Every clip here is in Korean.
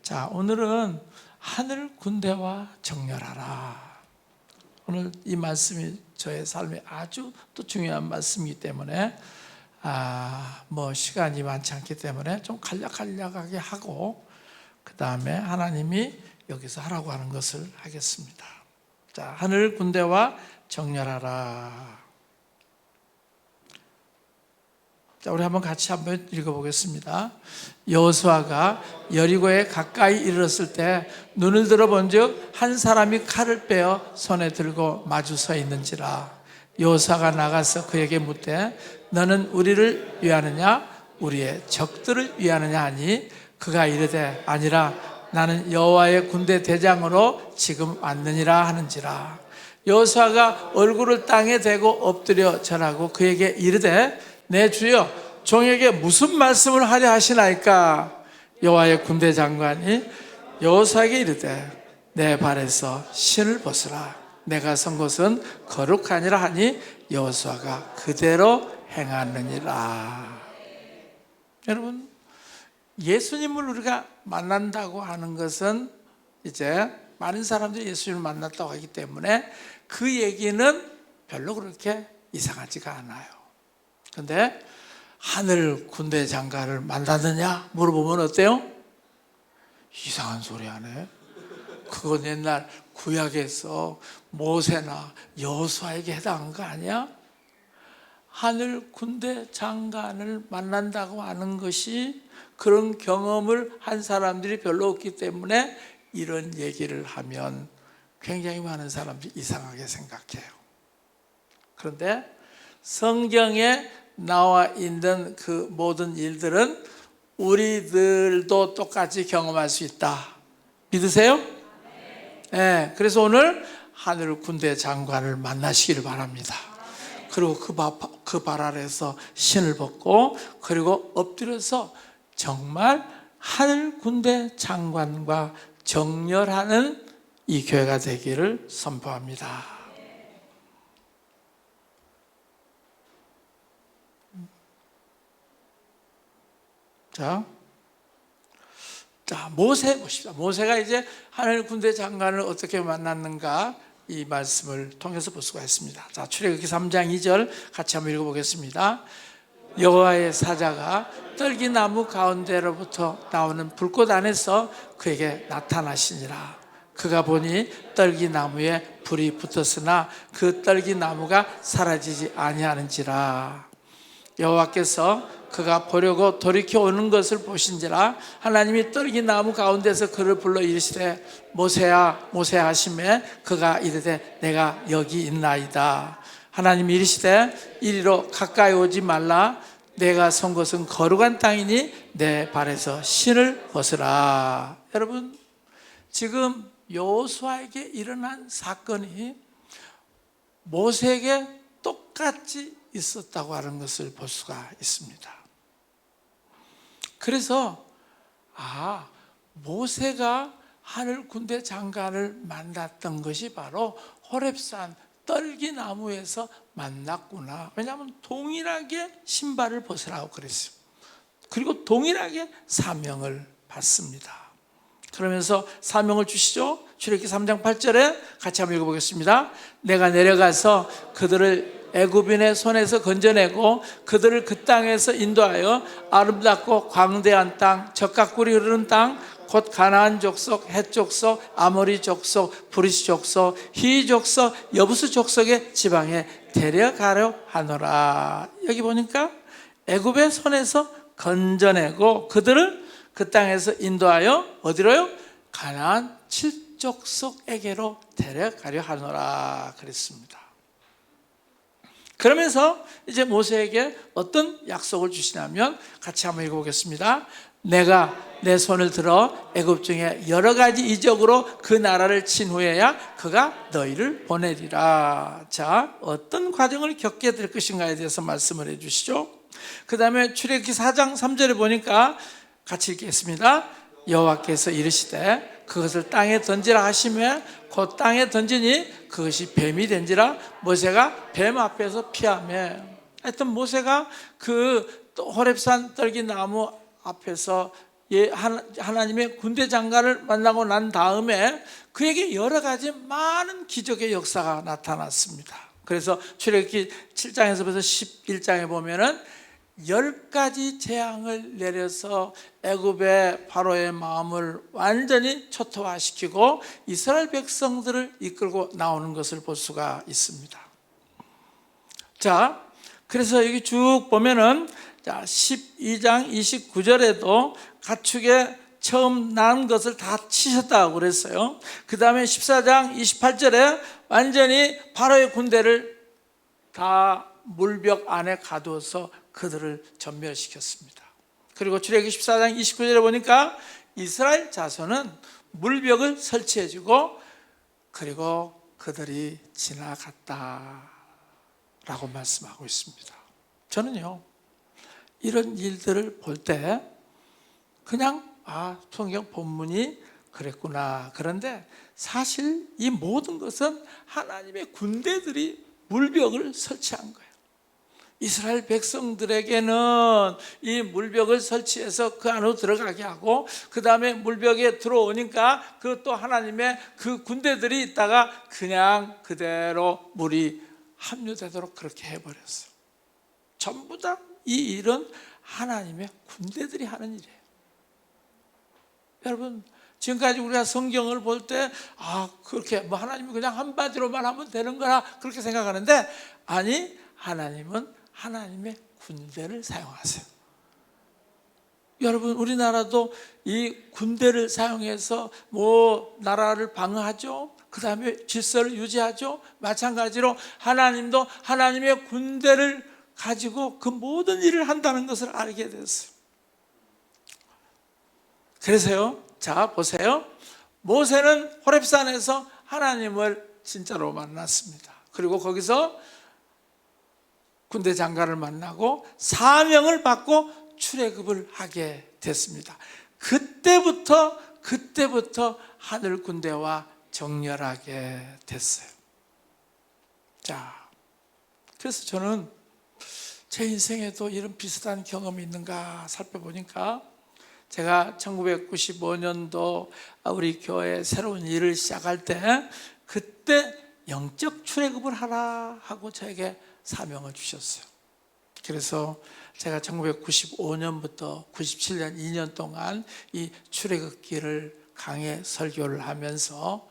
자, 오늘은 하늘 군대와 정렬하라. 오늘 이 말씀이 저의 삶에 아주 또 중요한 말씀이기 때문에 시간이 많지 않기 때문에 좀 간략하게 하고 그 다음에 하나님이 여기서 하라고 하는 것을 하겠습니다. 자, 하늘 군대와 정렬하라. 자, 우리 같이 한번 읽어보겠습니다. 여호수아가 여리고에 가까이 이르렀을 때 눈을 들어본즉 한 사람이 칼을 빼어 손에 들고 마주 서 있는지라. 여호수아가 나가서 그에게 묻되 너는 우리를 위하느냐 우리의 적들을 위하느냐 하니 그가 이르되 아니라 나는 여호와의 군대 대장으로 지금 왔느니라 하는지라. 여호수아가 얼굴을 땅에 대고 엎드려 절하고 그에게 이르되 내 주여 종에게 무슨 말씀을 하려 하시나이까. 여호와의 군대 장관이 여호수아에게 이르되 내 발에서 신을 벗으라. 내가 선 곳은 거룩하니라 하니 여호수아가 그대로 행하느니라. 여러분, 예수님을 우리가 만난다고 하는 것은 이제 많은 사람들이 예수님을 만났다고 하기 때문에 그 얘기는 별로 그렇게 이상하지가 않아요. 그런데 하늘 군대 장관을 만났느냐 물어보면 어때요? 이상한 소리 하네. 그건 옛날 구약에서 모세나 여호수아에게 해당한 거 아니야? 하늘 군대 장관을 만난다고 하는 것이 그런 경험을 한 사람들이 별로 없기 때문에 이런 얘기를 하면 굉장히 많은 사람들이 이상하게 생각해요. 그런데 성경에 나와 있는 그 모든 일들은 우리들도 똑같이 경험할 수 있다. 믿으세요? 네. 그래서 오늘 하늘 군대 장관을 만나시기를 바랍니다. 그리고 그 발 아래에서 신을 벗고 그리고 엎드려서 정말 하늘 군대 장관과 정렬하는 이 교회가 되기를 선포합니다. 자, 모세 보십시다. 모세가 이제 하늘 군대 장관을 어떻게 만났는가 이 말씀을 통해서 볼 수가 있습니다. 자, 출애굽기 3장 2절 같이 한번 읽어보겠습니다. 여호와의 사자가 떨기나무 가운데로부터 나오는 불꽃 안에서 그에게 나타나시니라. 그가 보니 떨기나무에 불이 붙었으나 그 떨기나무가 사라지지 아니하는지라. 여호와께서 그가 보려고 돌이켜 오는 것을 보신지라. 하나님이 떨기나무 가운데서 그를 불러 이르시되 모세야 모세야 하시매 그가 이르되 내가 여기 있나이다. 하나님이 이르시되 이리로 가까이 오지 말라. 내가 선 곳은 거룩한 땅이니 내 발에서 신을 벗으라. 여러분, 지금 여호수아에게 일어난 사건이 모세에게 똑같이 있었다고 하는 것을 볼 수가 있습니다. 그래서 모세가 하늘 군대 장관을 만났던 것이 바로 호렙산 떨기나무에서 만났구나. 왜냐하면 동일하게 신발을 벗으라고 그랬어요. 그리고 동일하게 사명을 받습니다. 그러면서 사명을 주시죠. 출애굽기 3장 8절에 같이 한번 읽어보겠습니다. 내가 내려가서 그들을 애굽인의 손에서 건져내고 그들을 그 땅에서 인도하여 아름답고 광대한 땅, 적각꿀이 흐르는 땅, 곧 가나안 족속, 헷 족속, 아모리 족속, 브리스 족속, 히 족속, 여부스 족속의 지방에 데려가려 하노라. 여기 보니까 애굽의 손에서 건져내고 그들을 그 땅에서 인도하여 어디로요? 가나안 7족속에게로 데려가려 하노라 그랬습니다. 그러면서 이제 모세에게 어떤 약속을 주시냐면 같이 한번 읽어보겠습니다. 내가 내 손을 들어 애굽 중에 여러 가지 이적으로 그 나라를 친 후에야 그가 너희를 보내리라. 자, 어떤 과정을 겪게 될 것인가에 대해서 말씀을 해주시죠. 그 다음에 출애굽기 4장 3절에 보니까 같이 읽겠습니다. 여호와께서 이르시되 그것을 땅에 던지라 하시며 곧 땅에 던지니 그것이 뱀이 된지라. 모세가 뱀 앞에서 피하며. 하여튼 모세가 그 호렙산 떨기나무 앞에서 하나님의 군대 장관을 만나고 난 다음에 그에게 여러 가지 많은 기적의 역사가 나타났습니다. 그래서 출애굽기 7장에서부터 11장에 보면은 10가지 재앙을 내려서 애굽의 바로의 마음을 완전히 초토화시키고 이스라엘 백성들을 이끌고 나오는 것을 볼 수가 있습니다. 자, 그래서 여기 쭉 보면은 12장 29절에도 가축에 처음 난 것을 다 치셨다고 그랬어요. 그 다음에 14장 28절에 완전히 바로의 군대를 다 물벽 안에 가두어서 그들을 전멸시켰습니다. 그리고 출애굽기 14장 29절에 보니까 이스라엘 자손은 물벽을 설치해주고 그리고 그들이 지나갔다라고 말씀하고 있습니다. 저는요, 이런 일들을 볼 때 그냥 성경 본문이 그랬구나. 그런데 사실 이 모든 것은 하나님의 군대들이 물벽을 설치한 거예요. 이스라엘 백성들에게는 이 물벽을 설치해서 그 안으로 들어가게 하고 그 다음에 물벽에 들어오니까 그것도 하나님의 그 군대들이 있다가 그냥 그대로 물이 합류되도록 그렇게 해버렸어요. 전부 다 이 일은 하나님의 군대들이 하는 일이에요. 여러분, 지금까지 우리가 성경을 볼 때 그렇게 하나님이 그냥 한마디로만 하면 되는 거라 그렇게 생각하는데, 아니, 하나님은 하나님의 군대를 사용하세요. 여러분, 우리나라도 이 군대를 사용해서 나라를 방어하죠. 그 다음에 질서를 유지하죠. 마찬가지로 하나님도 하나님의 군대를 가지고 그 모든 일을 한다는 것을 알게 됐어요. 그래서요, 자 보세요. 모세는 호렙산에서 하나님을 진짜로 만났습니다. 그리고 거기서 군대 장관을 만나고 사명을 받고 출애굽을 하게 됐습니다. 그때부터 하늘 군대와 정렬하게 됐어요. 자, 그래서 저는 제 인생에도 이런 비슷한 경험이 있는가 살펴보니까, 제가 1995년도 우리 교회 새로운 일을 시작할 때 그때 영적 출애굽을 하라 하고 저에게 사명을 주셨어요. 그래서 제가 1995년부터 97년 2년 동안 이 출애굽기를 강해 설교를 하면서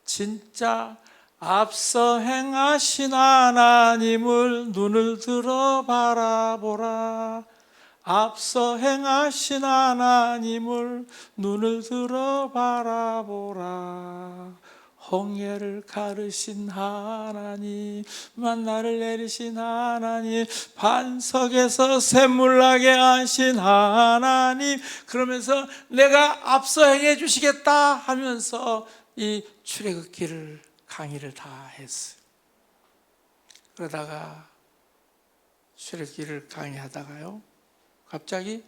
진짜 앞서 행하신 하나님을 눈을 들어 바라보라. 앞서 행하신 하나님을 눈을 들어 바라보라. 홍해를 가르신 하나님, 만나를 내리신 하나님, 반석에서 샘물 나게 하신 하나님, 그러면서 내가 앞서 행해 주시겠다 하면서 이 출애굽기를 강의를 다 했어요. 그러다가 출애굽기를 강의하다가요, 갑자기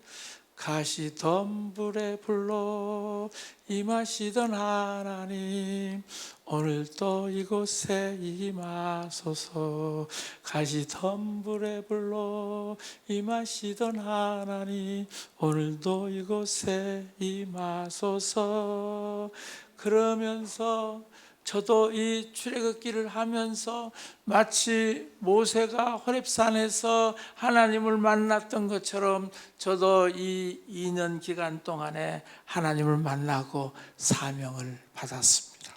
가시덤불에 불러 임하시던 하나님, 오늘도 이곳에 임하소서. 가시덤불에 불러 임하시던 하나님, 오늘도 이곳에 임하소서. 그러면서 저도 이 출애굽기를 하면서 마치 모세가 호렙산에서 하나님을 만났던 것처럼 저도 이 2년 기간 동안에 하나님을 만나고 사명을 받았습니다.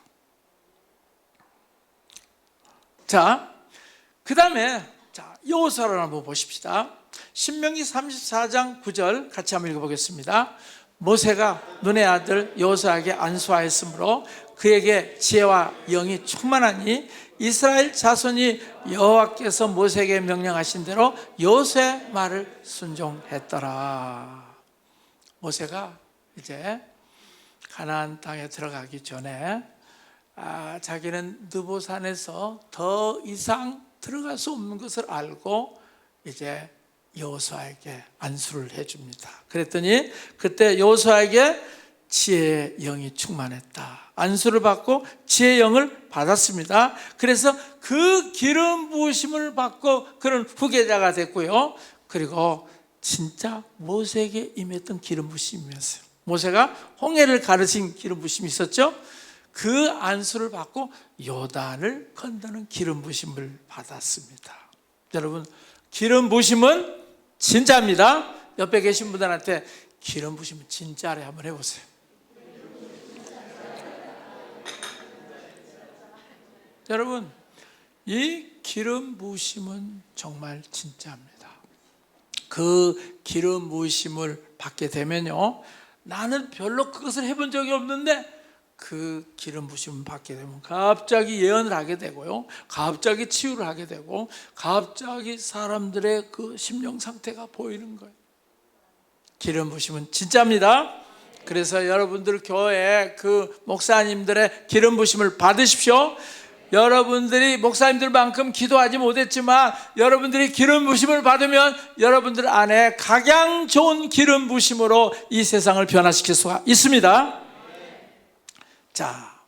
자, 그 다음에 여호수아를 한번 보십시다. 신명기 34장 9절 같이 한번 읽어보겠습니다. 모세가 눈의 아들 여호수아에게 안수하였으므로 그에게 지혜와 영이 충만하니 이스라엘 자손이 여호와께서 모세에게 명령하신 대로 여호수아의 말을 순종했더라. 모세가 이제 가나안 땅에 들어가기 전에 자기는 느보산에서 더 이상 들어갈 수 없는 것을 알고 이제 여호수아에게 안수를 해줍니다. 그랬더니 그때 여호수아에게 지혜의 영이 충만했다. 안수를 받고 지혜의 영을 받았습니다. 그래서 그 기름 부으심을 받고 그런 후계자가 됐고요. 그리고 진짜 모세에게 임했던 기름 부으심이었어요. 모세가 홍해를 가르친 기름 부심이 있었죠. 그 안수를 받고 요단을 건너는 기름 부심을 받았습니다. 여러분, 기름 부심은 진짜입니다. 옆에 계신 분들한테 기름 부심은 진짜래 한번 해보세요. 여러분, 이 기름 부심은 정말 진짜입니다. 그 기름 부심을 받게 되면요, 나는 별로 그것을 해본 적이 없는데 그 기름 부심을 받게 되면 갑자기 예언을 하게 되고요, 갑자기 치유를 하게 되고, 갑자기 사람들의 그 심령 상태가 보이는 거예요. 기름 부심은 진짜입니다. 그래서 여러분들 교회 그 목사님들의 기름 부심을 받으십시오. 여러분들이 목사님들만큼 기도하지 못했지만 여러분들이 기름 부심을 받으면 여러분들 안에 각양 좋은 기름 부심으로 이 세상을 변화시킬 수가 있습니다. 자,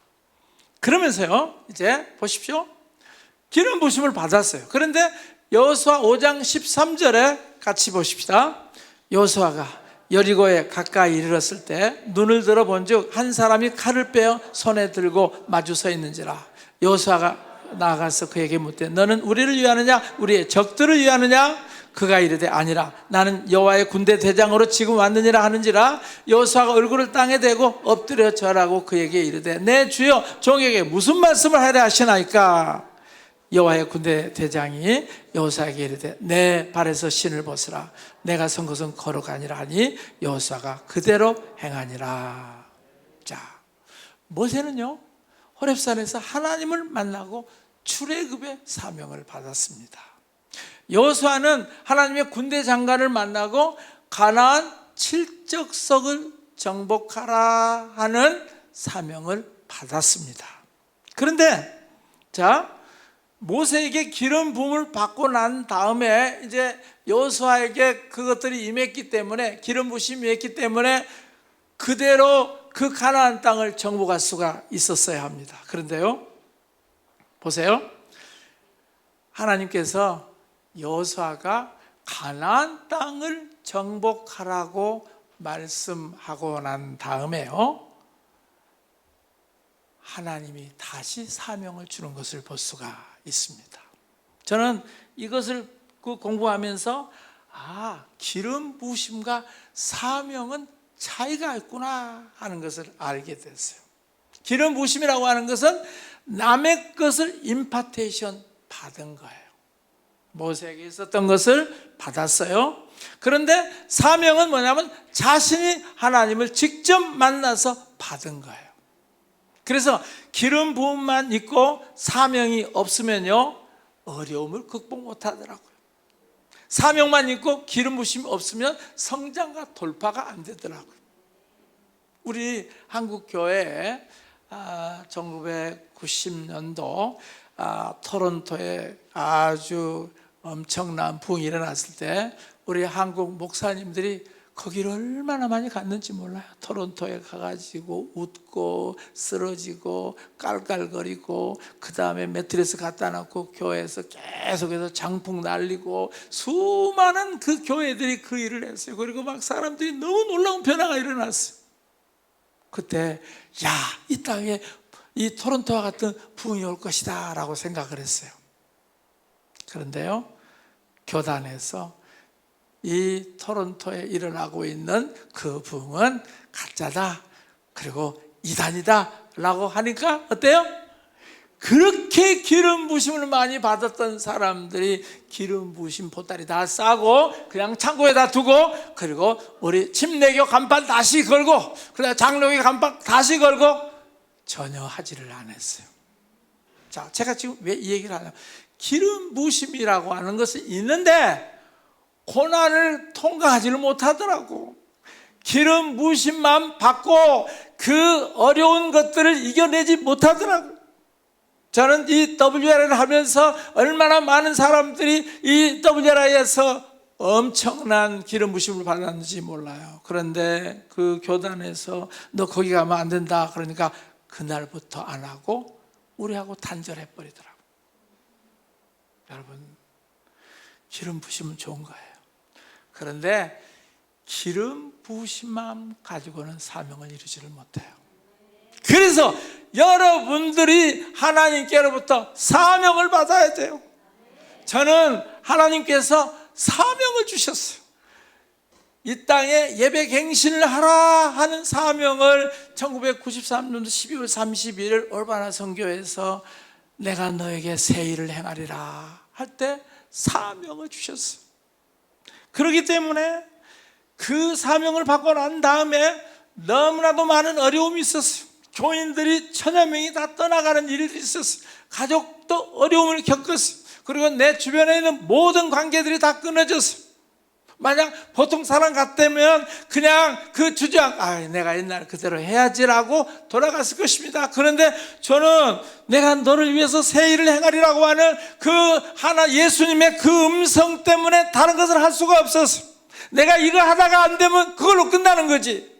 그러면서요, 이제 보십시오. 기름 부심을 받았어요. 그런데 여호수아 5장 13절에 같이 보십시다. 여호수아가 여리고에 가까이 이르렀을 때 눈을 들어 본즉 한 사람이 칼을 빼어 손에 들고 마주 서 있는지라. 여호수아가 나아가서 그에게 묻되 너는 우리를 위하느냐 우리의 적들을 위하느냐? 그가 이르되 아니라 나는 여호와의 군대 대장으로 지금 왔느니라 하는지라. 여호수아가 얼굴을 땅에 대고 엎드려 절하고 그에게 이르되 내 주여 종에게 무슨 말씀을 하려 하시나이까? 여호와의 군대 대장이 여호수아에게 이르되 내 발에서 신을 벗으라. 내가 선 것은 거룩하니라 하니 여호수아가 그대로 행하니라. 자, 모세는요 호렙산에서 하나님을 만나고 출애굽의 사명을 받았습니다. 여호수아는 하나님의 군대 장관을 만나고 가나안 칠적석을 정복하라 하는 사명을 받았습니다. 그런데 자, 모세에게 기름 부음을 받고 난 다음에 이제 여호수아에게 그것들이 임했기 때문에, 기름 부심이 임했기 때문에 그대로 그 가나안 땅을 정복할 수가 있었어야 합니다. 그런데요, 보세요. 하나님께서 여호수아가 가나안 땅을 정복하라고 말씀하고 난 다음에요, 하나님이 다시 사명을 주는 것을 볼 수가 있습니다. 저는 이것을 공부하면서 기름 부심과 사명은 차이가 있구나 하는 것을 알게 됐어요. 기름 부심이라고 하는 것은 남의 것을 임파테이션 받은 거예요. 모세에게 있었던 것을 받았어요. 그런데 사명은 뭐냐면 자신이 하나님을 직접 만나서 받은 거예요. 그래서 기름 부음만 있고 사명이 없으면요 어려움을 극복 못 하더라고요. 사명만 있고 기름 부심이 없으면 성장과 돌파가 안 되더라고요. 우리 한국 교회에 1990년도 토론토에 아주 엄청난 부흥이 일어났을 때 우리 한국 목사님들이 거기를 얼마나 많이 갔는지 몰라요. 토론토에 가가지고 웃고 쓰러지고 깔깔거리고, 그 다음에 매트리스 갖다 놓고 교회에서 계속해서 장풍 날리고, 수많은 그 교회들이 그 일을 했어요. 그리고 막 사람들이 너무 놀라운 변화가 일어났어요. 그때 이 땅에 이 토론토와 같은 부흥이 올 것이다 라고 생각을 했어요. 그런데요, 교단에서 이 토론토에 일어나고 있는 그 부흥은 가짜다, 그리고 이단이다 라고 하니까 어때요? 그렇게 기름 부심을 많이 받았던 사람들이 기름 부심 보따리 다 싸고 그냥 창고에다 두고, 그리고 우리 침례교 간판 다시 걸고, 그다음 장로교 간판 다시 걸고 전혀 하지를 않았어요. 자, 제가 지금 왜 이 얘기를 하냐면, 기름 부심이라고 하는 것은 있는데 고난을 통과하지를 못하더라고. 기름 부심만 받고 그 어려운 것들을 이겨내지 못하더라고. 저는 이 WR을 하면서 얼마나 많은 사람들이 이 WR에서 엄청난 기름 부심을 받았는지 몰라요. 그런데 그 교단에서 너 거기 가면 안 된다 그러니까 그날부터 안 하고 우리하고 단절해 버리더라고. 여러분, 기름 부심은 좋은 거예요. 그런데 기름 부으신 마음 가지고는 사명을 이루지를 못해요. 그래서 여러분들이 하나님께로부터 사명을 받아야 돼요. 저는 하나님께서 사명을 주셨어요. 이 땅에 예배 갱신을 하라 하는 사명을 1993년도 12월 31일 올바나 선교에서 내가 너에게 새 일을 행하리라 할 때 사명을 주셨어요. 그렇기 때문에 그 사명을 받고 난 다음에 너무나도 많은 어려움이 있었어요. 교인들이 1000여 명이 다 떠나가는 일이 있었어요. 가족도 어려움을 겪었어요. 그리고 내 주변에 있는 모든 관계들이 다 끊어졌어요. 만약 보통 사람 같다면 그냥 그 주장, 내가 옛날 그대로 해야지라고 돌아갔을 것입니다. 그런데 저는 내가 너를 위해서 새 일을 행하리라고 하는 그 하나 예수님의 그 음성 때문에 다른 것을 할 수가 없었어요. 내가 일을 하다가 안 되면 그걸로 끝나는 거지.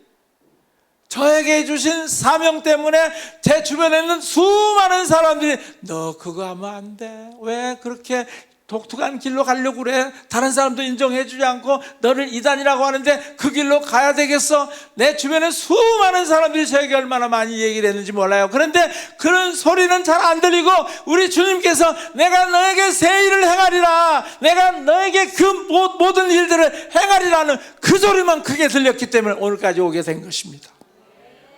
저에게 주신 사명 때문에 제 주변에 있는 수많은 사람들이 너 그거 하면 안 돼. 왜 그렇게 독특한 길로 가려고 그래? 다른 사람도 인정해 주지 않고 너를 이단이라고 하는데 그 길로 가야 되겠어? 내 주변에 수많은 사람들이 저에게 얼마나 많이 얘기를 했는지 몰라요. 그런데 그런 소리는 잘 안 들리고 우리 주님께서 내가 너에게 새 일을 행하리라, 내가 너에게 그 모든 일들을 행하리라는 그 소리만 크게 들렸기 때문에 오늘까지 오게 된 것입니다.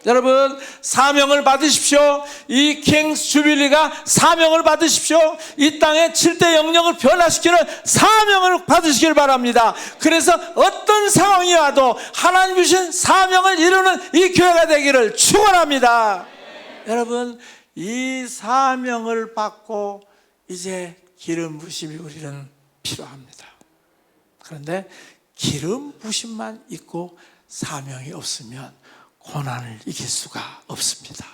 여러분, 사명을 받으십시오. 이 킹스 주빌리가 사명을 받으십시오. 이 땅의 7대 영역을 변화시키는 사명을 받으시길 바랍니다. 그래서 어떤 상황이 와도 하나님 주신 사명을 이루는 이 교회가 되기를 축원합니다. 여러분, 이 사명을 받고 이제 기름 부심이 우리는 필요합니다. 그런데 기름 부심만 있고 사명이 없으면 고난을 이길 수가 없습니다.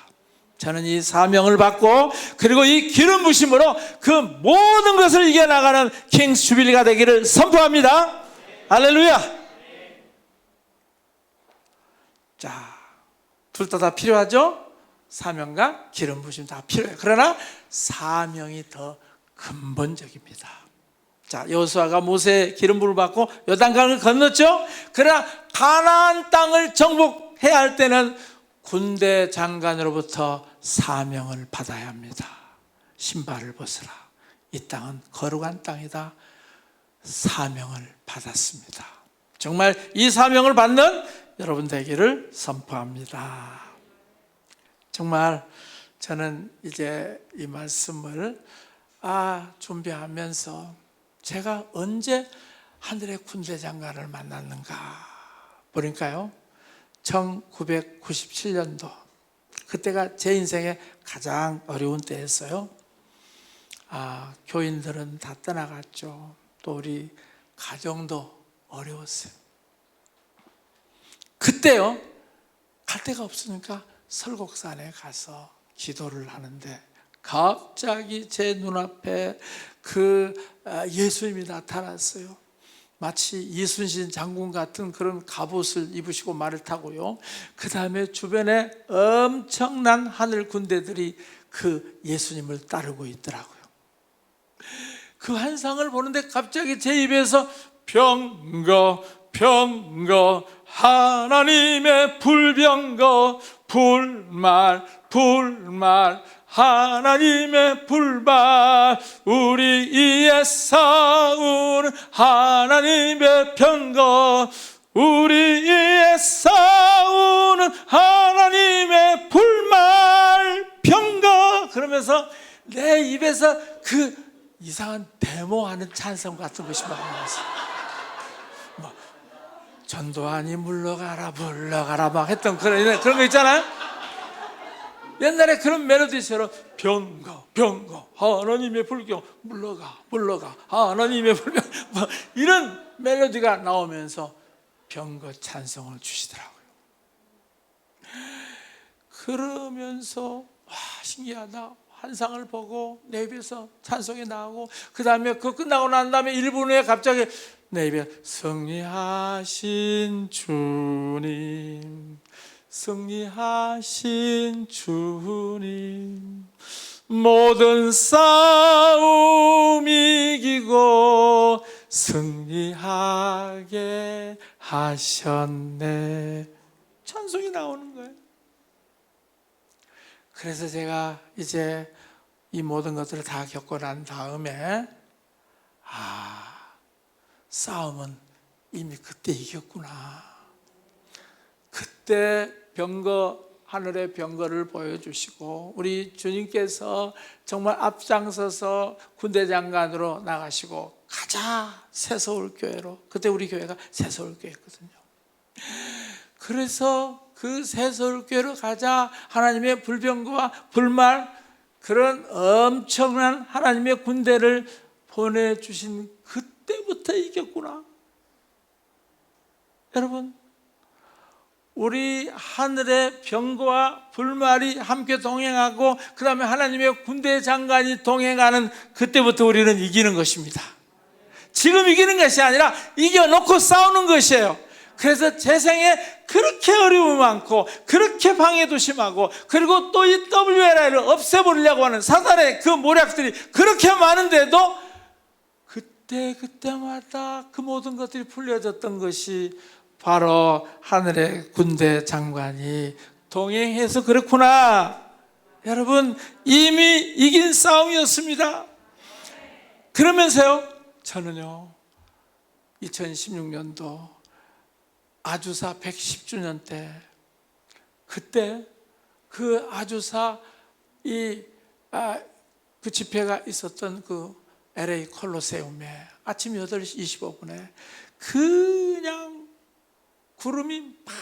저는 이 사명을 받고 그리고 이 기름 부심으로 그 모든 것을 이겨나가는 킹스 주빌리가 되기를 선포합니다. 할렐루야. 자, 둘 다 필요하죠? 사명과 기름 부심 다 필요해요. 그러나 사명이 더 근본적입니다. 자, 여호수아가 모세의 기름 부음을 받고 요단강을 건넜죠? 그러나 가나안 땅을 정복해야 할 때는 군대 장관으로부터 사명을 받아야 합니다. 신발을 벗으라. 이 땅은 거룩한 땅이다. 사명을 받았습니다. 정말 이 사명을 받는 여러분 되기를 선포합니다. 정말 저는 이제 이 말씀을 준비하면서 제가 언제 하늘의 군대 장관을 만났는가 보니까요, 1997년도 그때가 제 인생의 가장 어려운 때였어요. 교인들은 다 떠나갔죠. 또 우리 가정도 어려웠어요. 그때요, 갈 데가 없으니까 설곡산에 가서 기도를 하는데 갑자기 제 눈앞에 그 예수님이 나타났어요. 마치 이순신 장군 같은 그런 갑옷을 입으시고 말을 타고요. 그 다음에 주변에 엄청난 하늘 군대들이 그 예수님을 따르고 있더라고요. 그 환상을 보는데 갑자기 제 입에서 병거 하나님의 불병거 불말 하나님의 불발 우리 위에 싸우는 하나님의 병거 우리 위에 싸우는 하나님의 불말 병거 그러면서 내 입에서 그 이상한 데모하는 찬송 같은 것이 막 나왔어요. 전두환이 물러가라 막 했던 그런 거 있잖아요. 옛날에 그런 멜로디처럼 병거 하나님의 불경 물러가 하나님의 불경 이런 멜로디가 나오면서 병거 찬송을 주시더라고요. 그러면서 신기하다. 환상을 보고 내 입에서 찬송이 나오고 그 다음에 그거 끝나고 난 다음에 1분 후에 갑자기 내 입에 승리하신 주님 모든 싸움 이기고 승리하게 하셨네. 찬송이 나오는 거예요. 그래서 제가 이제 이 모든 것들을 다 겪고 난 다음에 싸움은 이미 그때 이겼구나. 그때 하늘의 병거를 보여주시고 우리 주님께서 정말 앞장서서 군대 장관으로 나가시고 가자 새서울교회로. 그때 우리 교회가 새서울교회였거든요. 그래서 그 새서울교회로 가자, 하나님의 불병거와 불말, 그런 엄청난 하나님의 군대를 보내주신 그때부터 이겼구나. 여러분, 우리 하늘의 병거와 불말이 함께 동행하고 그 다음에 하나님의 군대 장관이 동행하는 그때부터 우리는 이기는 것입니다. 지금 이기는 것이 아니라 이겨놓고 싸우는 것이에요. 그래서 제 생에 그렇게 어려움이 많고 그렇게 방해도 심하고 그리고 또 이 WLI를 없애버리려고 하는 사단의 그 모략들이 그렇게 많은데도 그때마다 그 모든 것들이 풀려졌던 것이 바로 하늘의 군대 장관이 동행해서 그렇구나. 여러분, 이미 이긴 싸움이었습니다. 그러면서요, 저는요 2016년도 아주사 110주년 때 그때 그 아주사 그 집회가 있었던 그 LA 콜로세움에 아침 8시 25분에 그냥 구름이 막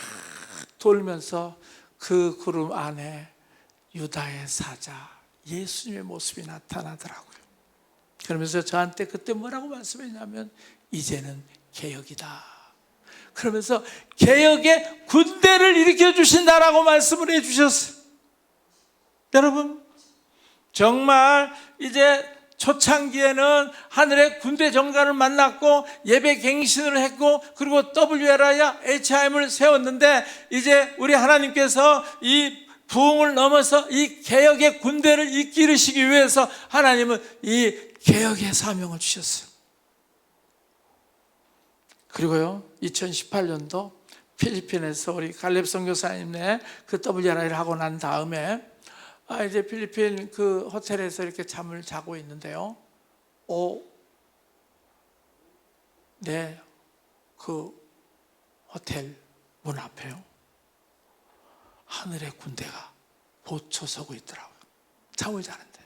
돌면서 그 구름 안에 유다의 사자 예수님의 모습이 나타나더라고요. 그러면서 저한테 그때 뭐라고 말씀했냐면 이제는 개혁이다. 그러면서 개혁의 군대를 일으켜 주신다라고 말씀을 해 주셨어요. 여러분, 정말 이제 초창기에는 하늘의 군대 정관을 만났고 예배 갱신을 했고 그리고 WLI와 HIM을 세웠는데 이제 우리 하나님께서 이 부흥을 넘어서 이 개혁의 군대를 이끌으시기 위해서 하나님은 이 개혁의 사명을 주셨어요. 그리고요 2018년도 필리핀에서 우리 갈렙 선교사님네 그 WRI를 하고 난 다음에 이제 필리핀 그 호텔에서 이렇게 잠을 자고 있는데요. 네, 그 호텔 문 앞에요. 하늘의 군대가 보초 서고 있더라고요. 잠을 자는데.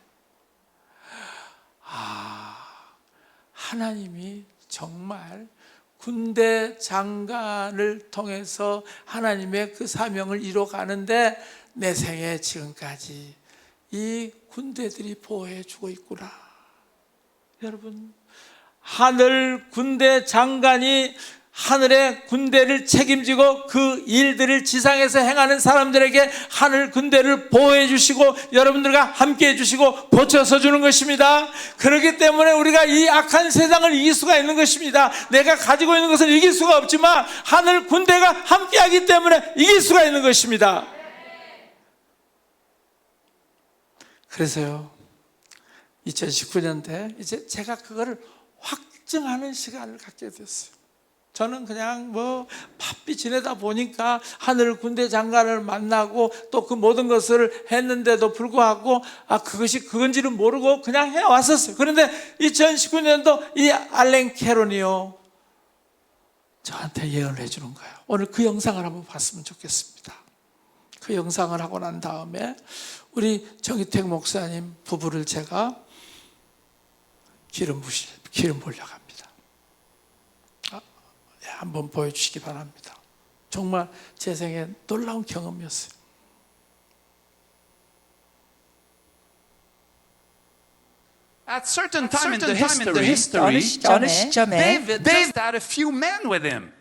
하나님이 정말 군대 장관을 통해서 하나님의 그 사명을 이뤄가는데 내 생에 지금까지 이 군대들이 보호해 주고 있구나. 여러분, 하늘 군대 장관이 하늘의 군대를 책임지고 그 일들을 지상에서 행하는 사람들에게 하늘 군대를 보호해 주시고 여러분들과 함께 해 주시고 보쳐서 주는 것입니다. 그렇기 때문에 우리가 이 악한 세상을 이길 수가 있는 것입니다. 내가 가지고 있는 것을 이길 수가 없지만 하늘 군대가 함께 하기 때문에 이길 수가 있는 것입니다. 그래서요 2019년대 이제 제가 그거를 확증하는 시간을 갖게 됐어요. 저는 그냥 바삐 지내다 보니까 하늘 군대 장관을 만나고 또 그 모든 것을 했는데도 불구하고 그것이 그건지는 모르고 그냥 해왔었어요. 그런데 2019년도 이 알렌 캐론이요 저한테 예언을 해주는 거예요. 오늘 그 영상을 한번 봤으면 좋겠습니다. 그 영상을 하고 난 다음에 우리 정희택 목사님 부부를 제가 기름 보려고 합니다. 한번 보여주시기 바랍니다. 정말 제 생에 놀라운 경험이었어요. At certain time in the history, 어느 시점에 David had a few men with him.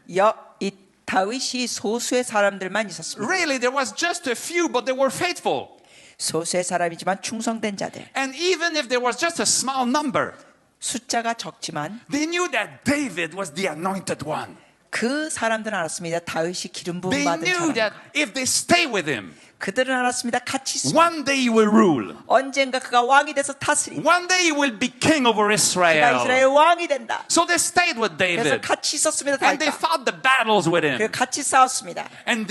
이 다윗이 소수의 사람들만 있었습니다. Really, there was just a few, but they were faithful. 소수의 사람이지만 충성된 자들. And even if there was just a small number, 숫자가 적지만 they knew that David was the anointed one. 그 사람들은 알았습니다. 다윗이 기름 부음 They 받은 knew 사람. that if they stay with him, 그들은 알았습니다. 같이 있습니다. One day he will rule. 언젠가 그가 왕이 돼서 다스린다. One day he will be king over 그가 Israel. 이스라엘 왕이 된다. So they stayed with 그래서 David. 같이 있었습니다. And they 다윗과. fought the battles with him. 그리고 같이 싸웠습니다. And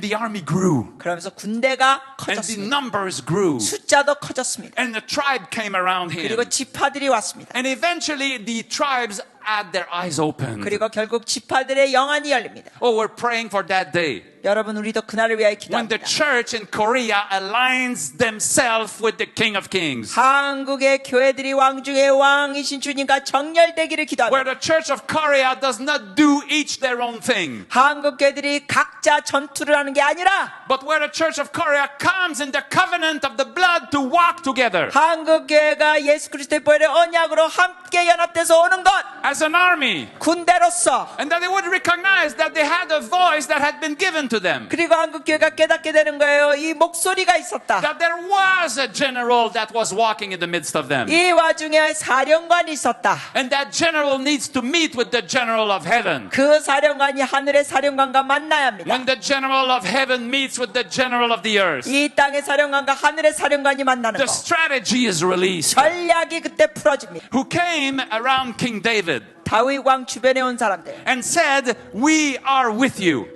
the army grew. 그러면서 군대가 And the 커졌습니다. numbers grew. 숫자도 커졌습니다. And the tribe came around him. 그리고 지파들이 왔습니다. And eventually the tribes had their eyes opened. 그리고 결국 지파들의 영안이 열립니다. Oh, we're praying for that day. 여러분 우리도 그날을 위하여 When the 기도합니다. church in Korea aligns themselves with the King of Kings. 한국의 교회들이 왕 중에 왕이신 주님과 정렬되기를 Where 기도합니다. the church of Korea does not do each their own thing. 한국 교회들이 각자 전투를 하는 게 아니라 But where the church of Korea comes in the covenant of the blood to walk together. 한국 교회가 예수 그리스도의 보혈의 언약으로 함께 연합돼서 오는 것, As an army. 군대로서. And that they would recognize that they had a voice that had been given to them. 그리고 한국 교회가 깨닫게 되는 거예요. 이 목소리가 있었다. That there was a general that was walking in the midst of them. 이 와중에 사령관이 있었다. And that general needs to meet with the general of heaven. 그 사령관이 하늘의 사령관과 만나야 합니다. When the general of heaven meets with the general of the earth, 이 땅의 사령관과 하늘의 사령관이 만나는 the 거. strategy is released. 전략이 그때 풀어집니다. Who came around King David 다윗 왕 주변에 온 사람들. and said, "We are with you.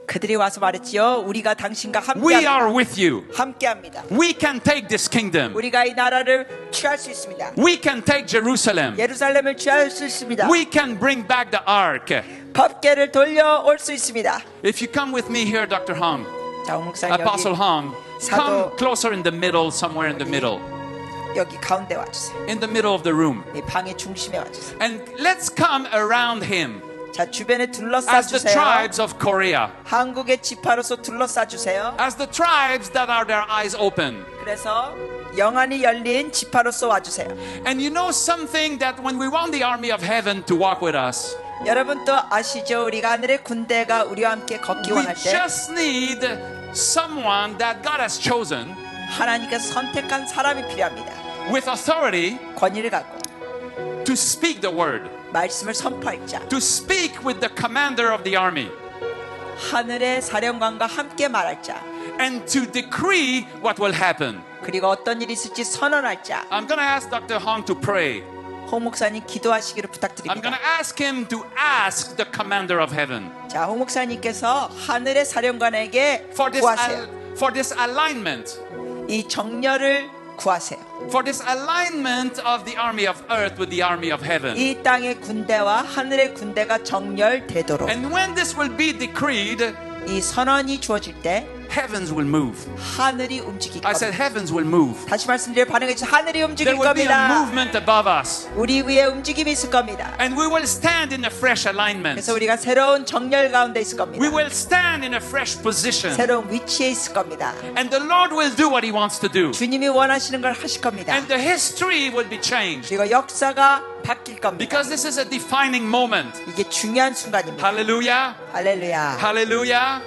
그들이 와서 말했지요. 우리가 당신과 We are 함께합니다. with you. 함께합니다. We can take this kingdom. 우리가 이 나라를 취할 수 있습니다. We can take Jerusalem. 예루살렘을 취할 수 있습니다. We can bring back the ark." 법궤를 돌려올 수 있습니다. If you come with me here, Dr. Hong, 자, 홍 목사님 Apostle Hong, come 사도- closer in the middle, somewhere in the middle, 여기 가운데 와주세요. in the middle of the room. 이 방의 중심에 와주세요. And let's come around him 자, 주변에 둘러싸 as the 주세요. tribes of Korea, 한국의 지파로서 둘러싸 주세요. as the tribes that are their eyes open. 그래서 영안이 열린 지파로서 와주세요. And you know something, that when we want the army of heaven to walk with us, 여러분 또 아시죠? 우리가 하늘의 군대가 우리와 함께 걷기 we 원할 때 just need someone that God has chosen 하나님께서 선택한 사람이 필요합니다. with authority 권위를 갖고 to speak the word, 말씀을 선포할 자, to speak with the commander of the army, 하늘의 사령관과 함께 말할 자, and to decree what will happen. 그리고 어떤 일이 있을지 선언할 자. I'm going to ask Dr. Hong to pray. 홍 목사님 기도하시기를 I'm 부탁드립니다. going to ask him to ask the commander of heaven 자, 홍 목사님께서 하늘의 사령관에게 for 구하세요. this alignment, 이 정렬을 구하세요. for this alignment of the army of earth with the army of heaven. 이 땅의 군대와 하늘의 군대가 정렬되도록 And when this will be decreed, 이 선언이 주어질 때 heavens will move. 하늘이 움직일 I said 겁니다. heavens will move. 다시 말씀드려 반응해 주세요. 하늘이 움직일 There will be a 겁니다. movement above us. 우리 위에 움직임이 있을 겁니다. And we will stand in a fresh alignment. 그래서 우리가 새로운 정렬 가운데 있을 겁니다. We will stand in a fresh position. 새로운 위치에 있을 겁니다. And the Lord will do what He wants to do. 주님이 원하시는 걸 하실 겁니다. And the history will be changed. 그리고 역사가 바뀔 겁니다. Because this is a defining moment. 이게 중요한 순간입니다. Hallelujah. 할렐루야. Hallelujah.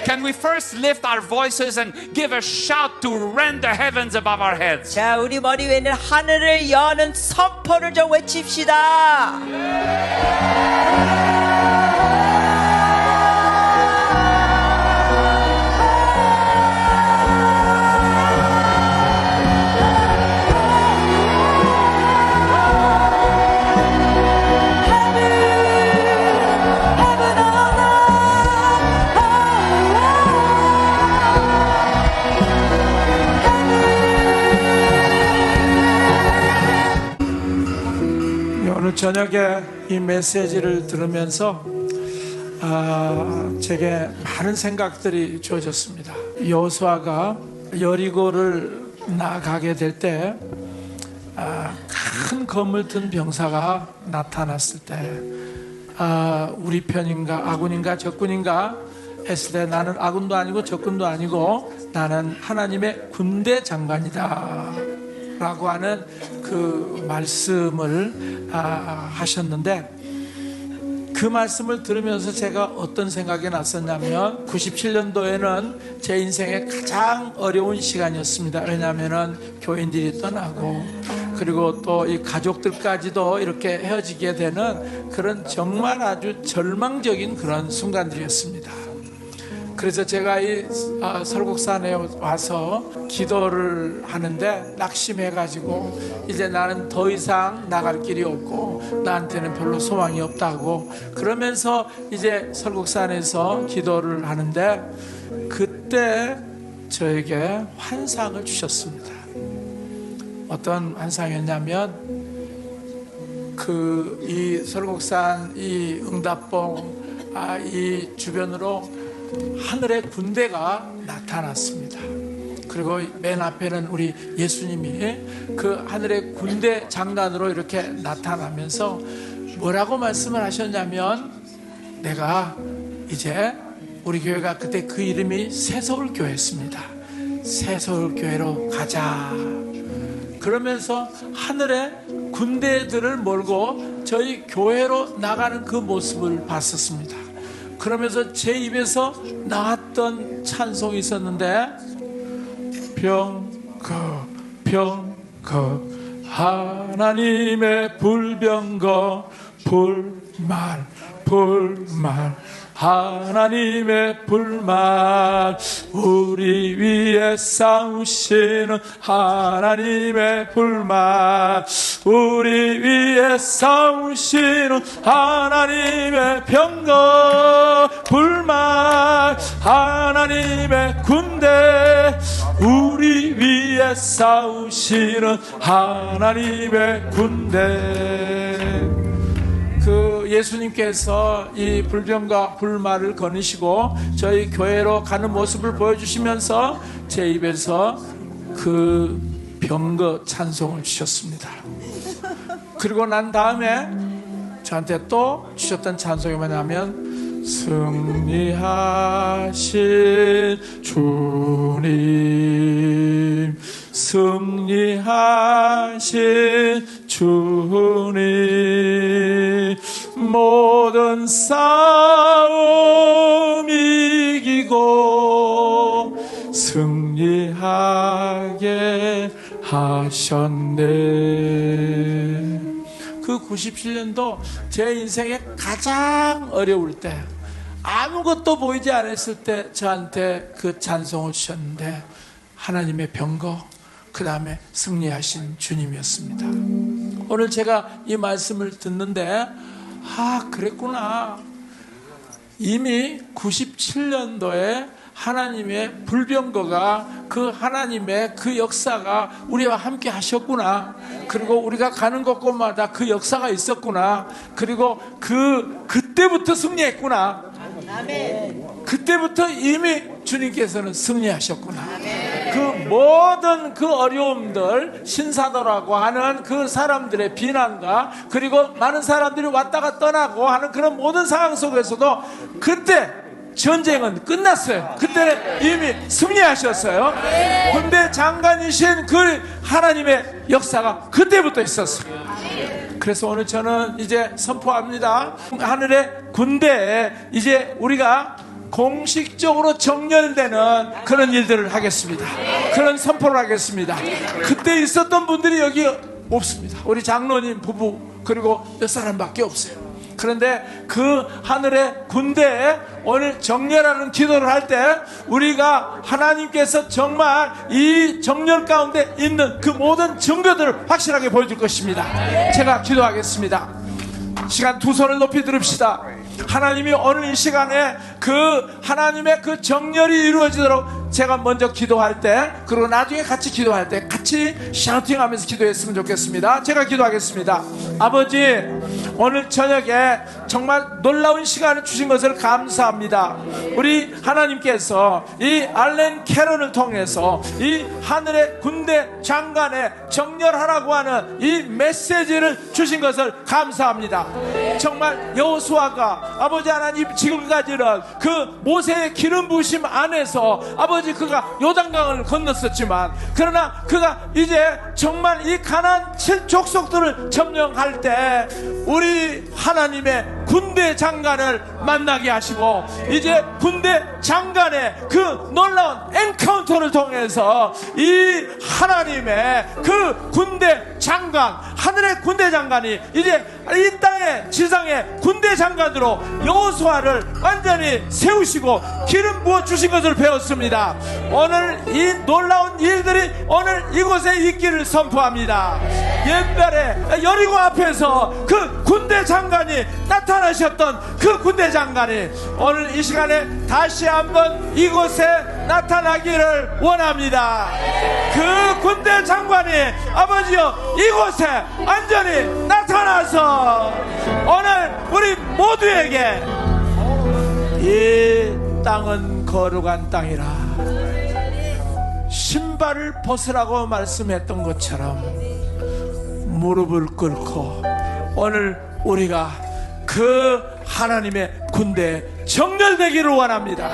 Can we first lift our voices and give a shout to rend the heavens above our heads? 자, 우리 머리 위에 있는 하늘을 여는 선포를 좀 외칩시다. 오늘 저녁에 이 메시지를 들으면서 제게 많은 생각들이 주어졌습니다. 여호수아가 여리고를 나가게 될 때 큰 검을 든 병사가 나타났을 때 우리 편인가 아군인가 적군인가 했을 때 나는 아군도 아니고 적군도 아니고 나는 하나님의 군대 장관이다 라고 하는 그 말씀을 하셨는데, 그 말씀을 들으면서 제가 어떤 생각이 났었냐면 97년도에는 제 인생의 가장 어려운 시간이었습니다. 왜냐하면 교인들이 떠나고 그리고 또 이 가족들까지도 이렇게 헤어지게 되는 그런 정말 아주 절망적인 그런 순간들이었습니다. 그래서 제가 이 설국산에 와서 기도를 하는데 낙심해가지고 이제 나는 더 이상 나갈 길이 없고 나한테는 별로 소망이 없다고 그러면서 이제 설국산에서 기도를 하는데 그때 저에게 환상을 주셨습니다. 어떤 환상이었냐면 이 설국산 이 응답봉 이 주변으로 하늘의 군대가 나타났습니다. 그리고 맨 앞에는 우리 예수님이 그 하늘의 군대 장관으로 이렇게 나타나면서 뭐라고 말씀을 하셨냐면 내가 이제 우리 교회가 그때 그 이름이 새서울교회였습니다. 새서울교회로 가자. 그러면서 하늘의 군대들을 몰고 저희 교회로 나가는 그 모습을 봤었습니다. 그러면서 제 입에서 나왔던 찬송이 있었는데 병거 하나님의 불병거 불말 하나님의 불말 우리 위에 싸우시는 하나님의 불말 우리 위에 싸우시는 하나님의 병거 불말 하나님의 군대 우리 위에 싸우시는 하나님의 군대. 그 예수님께서 이 불병과 불말을 거느시고 저희 교회로 가는 모습을 보여주시면서 제 입에서 그 병거 찬송을 주셨습니다. 그리고 난 다음에 저한테 또 주셨던 찬송이 뭐냐면 승리하신 주님 승리하신 주님 모든 싸움 이기고 승리하게 하셨네. 그 97년도 제 인생에 가장 어려울 때 아무것도 보이지 않았을 때 저한테 그 찬송을 주셨는데 하나님의 병거 그 다음에 승리하신 주님이었습니다. 오늘 제가 이 말씀을 듣는데 그랬구나. 이미 97년도에 하나님의 불병거가 그 하나님의 그 역사가 우리와 함께 하셨구나. 그리고 우리가 가는 곳곳마다 그 역사가 있었구나. 그리고 그때부터 승리했구나. 그때부터 이미 주님께서는 승리하셨구나. 그 모든 그 어려움들 신사도라고 하는 그 사람들의 비난과 그리고 많은 사람들이 왔다가 떠나고 하는 그런 모든 상황 속에서도 그때 전쟁은 끝났어요. 그때는 이미 승리하셨어요. 군대 장관이신 그 하나님의 역사가 그때부터 있었어요. 그래서 오늘 저는 이제 선포합니다. 하늘의 군대에 이제 우리가 공식적으로 정렬되는 그런 일들을 하겠습니다. 그런 선포를 하겠습니다. 그때 있었던 분들이 여기 없습니다. 우리 장로님 부부 그리고 몇 사람밖에 없어요. 그런데 그 하늘의 군대에 오늘 정렬하는 기도를 할 때 우리가 하나님께서 정말 이 정렬 가운데 있는 그 모든 증거들을 확실하게 보여줄 것입니다. 제가 기도하겠습니다. 시간 두 손을 높이 들읍시다. 하나님이 오늘 이 시간에 그 하나님의 그 정렬이 이루어지도록 제가 먼저 기도할 때 그리고 나중에 같이 기도할 때 같이 샤우팅하면서 기도했으면 좋겠습니다. 제가 기도하겠습니다. 아버지, 오늘 저녁에 정말 놀라운 시간을 주신 것을 감사합니다. 우리 하나님께서 이 알렌 캐런을 통해서 이 하늘의 군대 장관에 정렬하라고 하는 이 메시지를 주신 것을 감사합니다. 정말 여호수아가 아버지 하나님 지금까지는 그 모세의 기름 부으심 안에서 아버지 그가 요단강을 건넜었지만 그러나 그가 이제 정말 이 가나안 7족속들을 점령할 때 우리 하나님의 군대 장관을 만나게 하시고 이제 군대 장관의 그 놀라운 엔카운터를 통해서 이 하나님의 그 군대 장관 하늘의 군대 장관이 이제 이 땅의 지상의 군대 장관으로 여호수아를 완전히 세우시고 기름 부어 주신 것을 배웠습니다. 오늘 이 놀라운 일들이 오늘 이곳에 있기를 선포합니다. 옛날에 여리고 앞에서 그 군대 장관이 나타나셨던 그 군대 장관이 오늘 이 시간에 다시 한번 이곳에 나타나기를 원합니다. 그 군대 장관이 아버지여 이곳에 완전히 나타나서 오늘 우리 모두에게 이 땅은 거룩한 땅이라 신발을 벗으라고 말씀했던 것처럼 무릎을 꿇고 오늘 우리가 그 하나님의 군대에 정렬되기를 원합니다.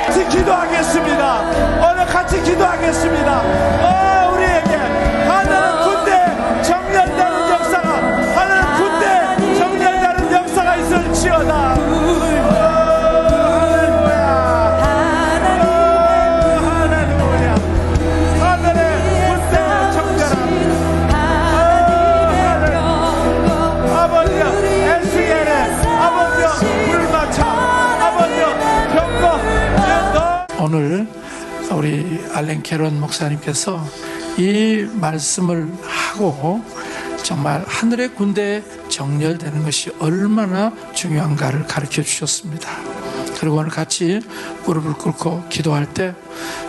같이 기도하겠습니다. 오늘 같이 기도하겠습니다. 우리에게 하나는 군대 정렬되는 역사가 하나는 군대 정렬되는 역사가 있을지어다. 오늘 우리 알렌 캐런 목사님께서 이 말씀을 하고 정말 하늘의 군대에 정렬되는 것이 얼마나 중요한가를 가르쳐 주셨습니다. 그리고 오늘 같이 무릎을 꿇고 기도할 때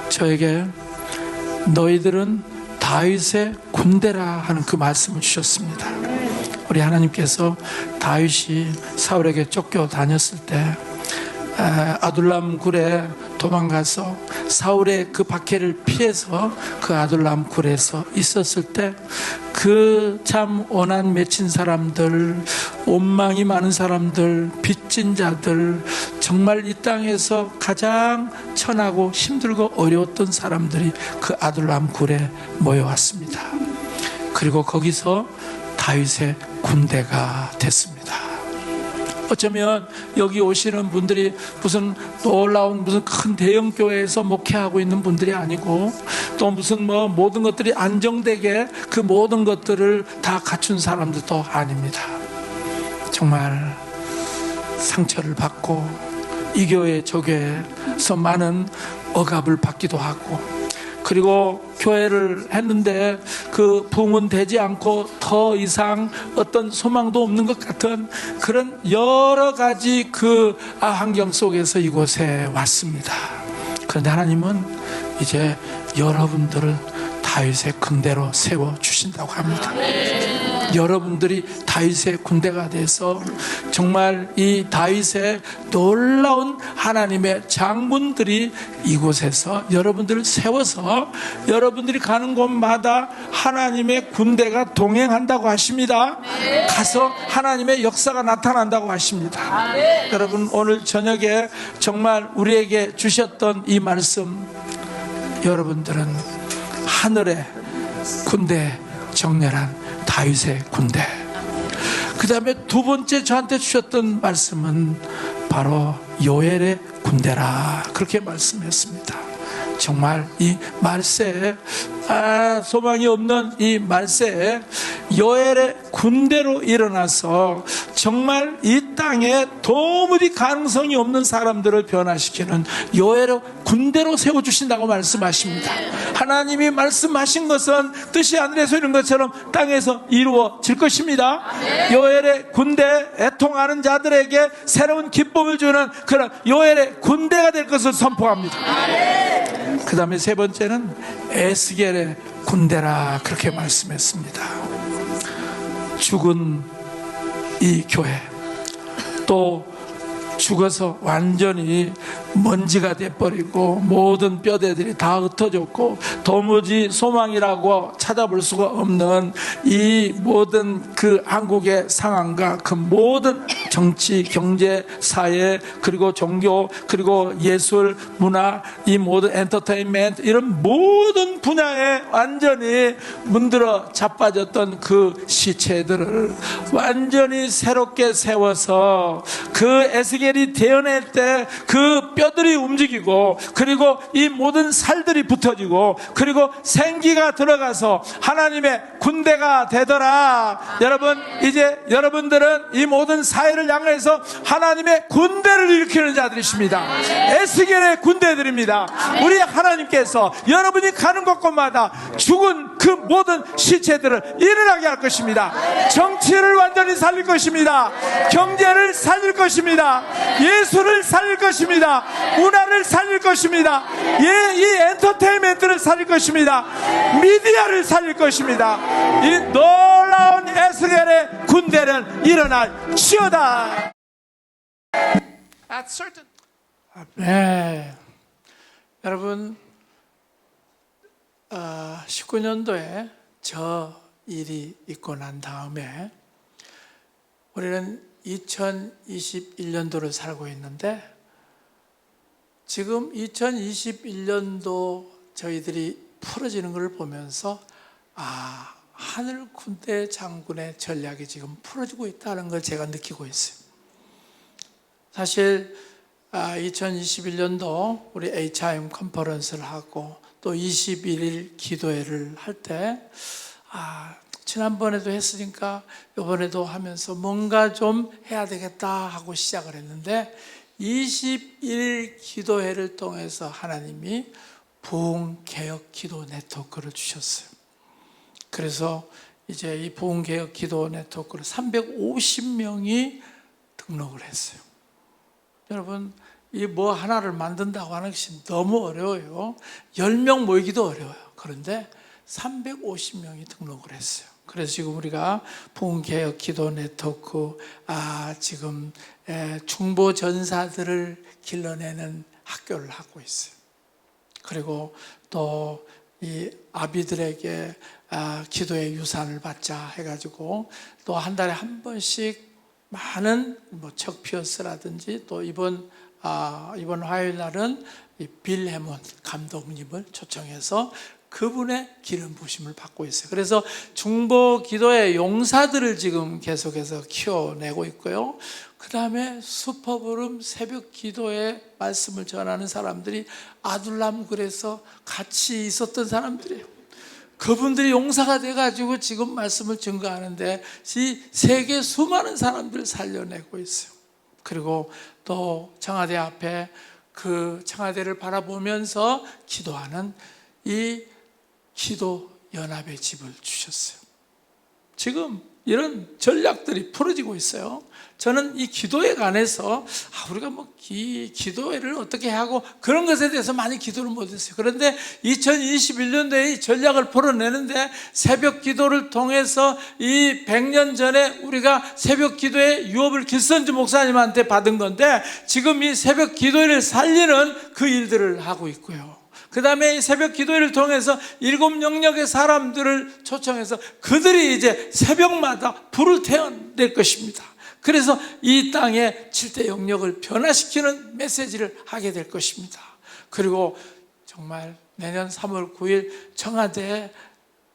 저에게 너희들은 다윗의 군대라 하는 그 말씀을 주셨습니다. 우리 하나님께서 다윗이 사울에게 쫓겨 다녔을 때 아둘람 굴에 도망가서 사울의 그 박해를 피해서 그 아둘람 굴에서 있었을 때 그 참 원한 맺힌 사람들, 원망이 많은 사람들, 빚진 자들, 정말 이 땅에서 가장 천하고 힘들고 어려웠던 사람들이 그 아둘람 굴에 모여왔습니다. 그리고 거기서 다윗의 군대가 됐습니다. 어쩌면 여기 오시는 분들이 무슨 놀라운 무슨 큰 대형 교회에서 목회하고 있는 분들이 아니고 또 무슨 모든 것들이 안정되게 그 모든 것들을 다 갖춘 사람들도 아닙니다. 정말 상처를 받고 이 교회 저 교회에서 많은 억압을 받기도 하고 그리고 교회를 했는데 그 부흥은 되지 않고 더 이상 어떤 소망도 없는 것 같은 그런 여러 가지 그 환경 속에서 이곳에 왔습니다. 그런데 하나님은 이제 여러분들을 다윗의 군대로 세워주신다고 합니다. 여러분들이 다윗의 군대가 돼서 정말 이 다윗의 놀라운 하나님의 장군들이 이곳에서 여러분들을 세워서 여러분들이 가는 곳마다 하나님의 군대가 동행한다고 하십니다. 가서 하나님의 역사가 나타난다고 하십니다. 여러분 오늘 저녁에 정말 우리에게 주셨던 이 말씀 여러분들은 하늘의 군대 정렬한 다윗의 군대. 그 다음에 두 번째 저한테 주셨던 말씀은 바로 요엘의 군대라 그렇게 말씀했습니다. 정말 이 말세에 소망이 없는 이 말세에 요엘의 군대로 일어나서 정말 이 땅에 도무지 가능성이 없는 사람들을 변화시키는 요엘의 군대로 세워주신다고 말씀하십니다. 하나님이 말씀하신 것은 뜻이 하늘에서 이룬 것처럼 땅에서 이루어질 것입니다. 요엘의 군대 애통하는 자들에게 새로운 기쁨을 주는 그런 요엘의 군대가 될 것을 선포합니다. 그 다음에 세 번째는 에스겔의 군대라 그렇게 말씀했습니다. 죽은 이 교회 또 죽어서 완전히 먼지가 돼버리고 모든 뼈대들이 다 흩어졌고 도무지 소망이라고 찾아볼 수가 없는 이 모든 그 한국의 상황과 그 모든 정치, 경제, 사회 그리고 종교 그리고 예술, 문화 이 모든 엔터테인먼트 이런 모든 분야에 완전히 문들어 자빠졌던 그 시체들을 완전히 새롭게 세워서 그 에스겔이 태어날 때 그 뼈들이 움직이고 그리고 이 모든 살들이 붙어지고 그리고 생기가 들어가서 하나님의 군대가 되더라. 여러분, 이제 여러분들은 이 모든 사회를 향해서 하나님의 군대를 일으키는 자들이십니다. 에스겔의 군대들입니다. 우리 하나님께서 여러분이 가는 곳곳마다 죽은 그 모든 시체들을 일어나게 할 것입니다. 정치를 완전히 살릴 것입니다. 경제를 살릴 것입니다. 예술을 살릴 것입니다. 문화를 살릴 것입니다. 이 엔터테인먼트를 살릴 것입니다. 미디어를 살릴 것입니다. 이 놀라운 에스겔의 군대는 일어날지어다. At certain 네. 여러분, 19년도에 저 일이 있고 난 다음에 우리는 2021년도를 살고 있는데, 지금 2021년도 저희들이 풀어지는 것을 보면서 하늘 군대 장군의 전략이 지금 풀어지고 있다는 걸 제가 느끼고 있어요. 사실 2021년도 우리 HIM 컨퍼런스를 하고 또 21일 기도회를 할 때 지난번에도 했으니까 이번에도 하면서 뭔가 좀 해야 되겠다 하고 시작을 했는데, 21일 기도회를 통해서 하나님이 부흥개혁 기도 네트워크를 주셨어요. 그래서 이제 이 부흥개혁 기도 네트워크를 350명이 등록을 했어요. 여러분, 이 뭐 하나를 만든다고 하는 것이 너무 어려워요. 10명 모이기도 어려워요. 그런데 350명이 등록을 했어요. 그래서 지금 우리가 부흥개혁 기도 네트워크, 지금 중보 전사들을 길러내는 학교를 하고 있어요. 그리고 또 이 아비들에게 기도의 유산을 받자 해가지고 또 한 달에 한 번씩 많은 척피어스라든지 또 이번 화요일 날은 이 빌 해몬 감독님을 초청해서 그분의 기름 부심을 받고 있어요. 그래서 중보 기도의 용사들을 지금 계속해서 키워내고 있고요. 그 다음에 슈퍼브룸 새벽 기도의 말씀을 전하는 사람들이 아둘람굴에서 같이 있었던 사람들이에요. 그분들이 용사가 돼가지고 지금 말씀을 증거하는데 이 세계 수많은 사람들을 살려내고 있어요. 그리고 또 청와대 앞에 그 청와대를 바라보면서 기도하는 이 기도 연합의 집을 주셨어요. 지금 이런 전략들이 풀어지고 있어요. 저는 이 기도에 관해서 우리가 기도회를 어떻게 하고 그런 것에 대해서 많이 기도를 못했어요. 그런데 2021년도에 이 전략을 풀어내는데, 새벽 기도를 통해서 이 100년 전에 우리가 새벽 기도의 유업을 길선주 목사님한테 받은 건데, 지금 이 새벽 기도회를 살리는 그 일들을 하고 있고요. 그 다음에 이 새벽 기도회를 통해서 7 영역의 사람들을 초청해서 그들이 이제 새벽마다 불을 태워낼 것입니다. 그래서 이 땅의 7대 영역을 변화시키는 메시지를 하게 될 것입니다. 그리고 정말 내년 3월 9일 청와대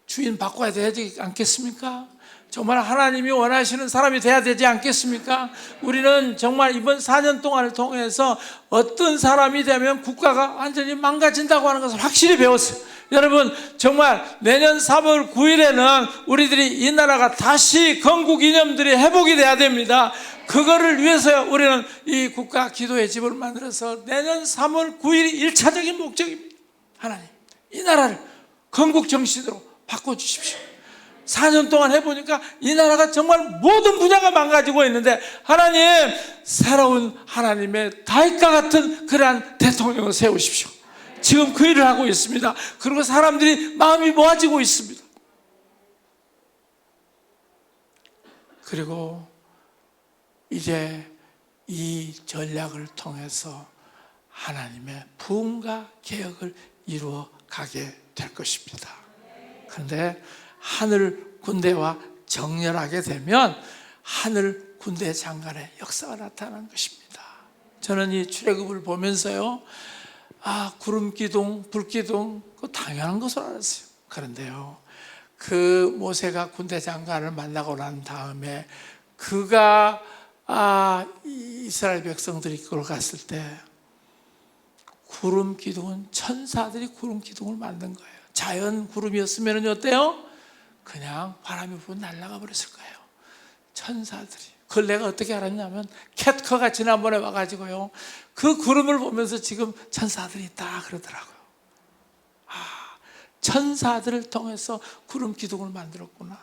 주인 바꿔야 되지 않겠습니까? 정말 하나님이 원하시는 사람이 돼야 되지 않겠습니까? 우리는 정말 이번 4년 동안을 통해서 어떤 사람이 되면 국가가 완전히 망가진다고 하는 것을 확실히 배웠어요. 여러분, 정말 내년 3월 9일에는 우리들이 이 나라가 다시 건국 이념들이 회복이 돼야 됩니다. 그거를 위해서 우리는 이 국가 기도의 집을 만들어서 내년 3월 9일이 1차적인 목적입니다. 하나님, 이 나라를 건국 정신으로 바꿔주십시오. 4년 동안 해보니까 이 나라가 정말 모든 분야가 망가지고 있는데, 하나님, 새로운 하나님의 다윗과 같은 그러한 대통령을 세우십시오. 지금 그 일을 하고 있습니다. 그리고 사람들이 마음이 모아지고 있습니다. 그리고 이제 이 전략을 통해서 하나님의 부흥과 개혁을 이루어 가게 될 것입니다. 그런데 하늘 군대와 정렬하게 되면 하늘 군대 장관의 역사가 나타나는 것입니다. 저는 이 출애굽을 보면서요, 구름 기둥, 불 기둥, 그거 당연한 것으로 알았어요. 그런데요, 그 모세가 군대 장관을 만나고 난 다음에 그가 이스라엘 백성들이 그걸 갔을 때 구름 기둥은 천사들이 구름 기둥을 만든 거예요. 자연 구름이었으면 어때요? 그냥 바람이 불고 날아가 버렸을 거예요. 천사들이. 그걸 내가 어떻게 알았냐면 캣커가 지난번에 와가지고요, 그 구름을 보면서 지금 천사들이 있다 그러더라고요. 천사들을 통해서 구름 기둥을 만들었구나.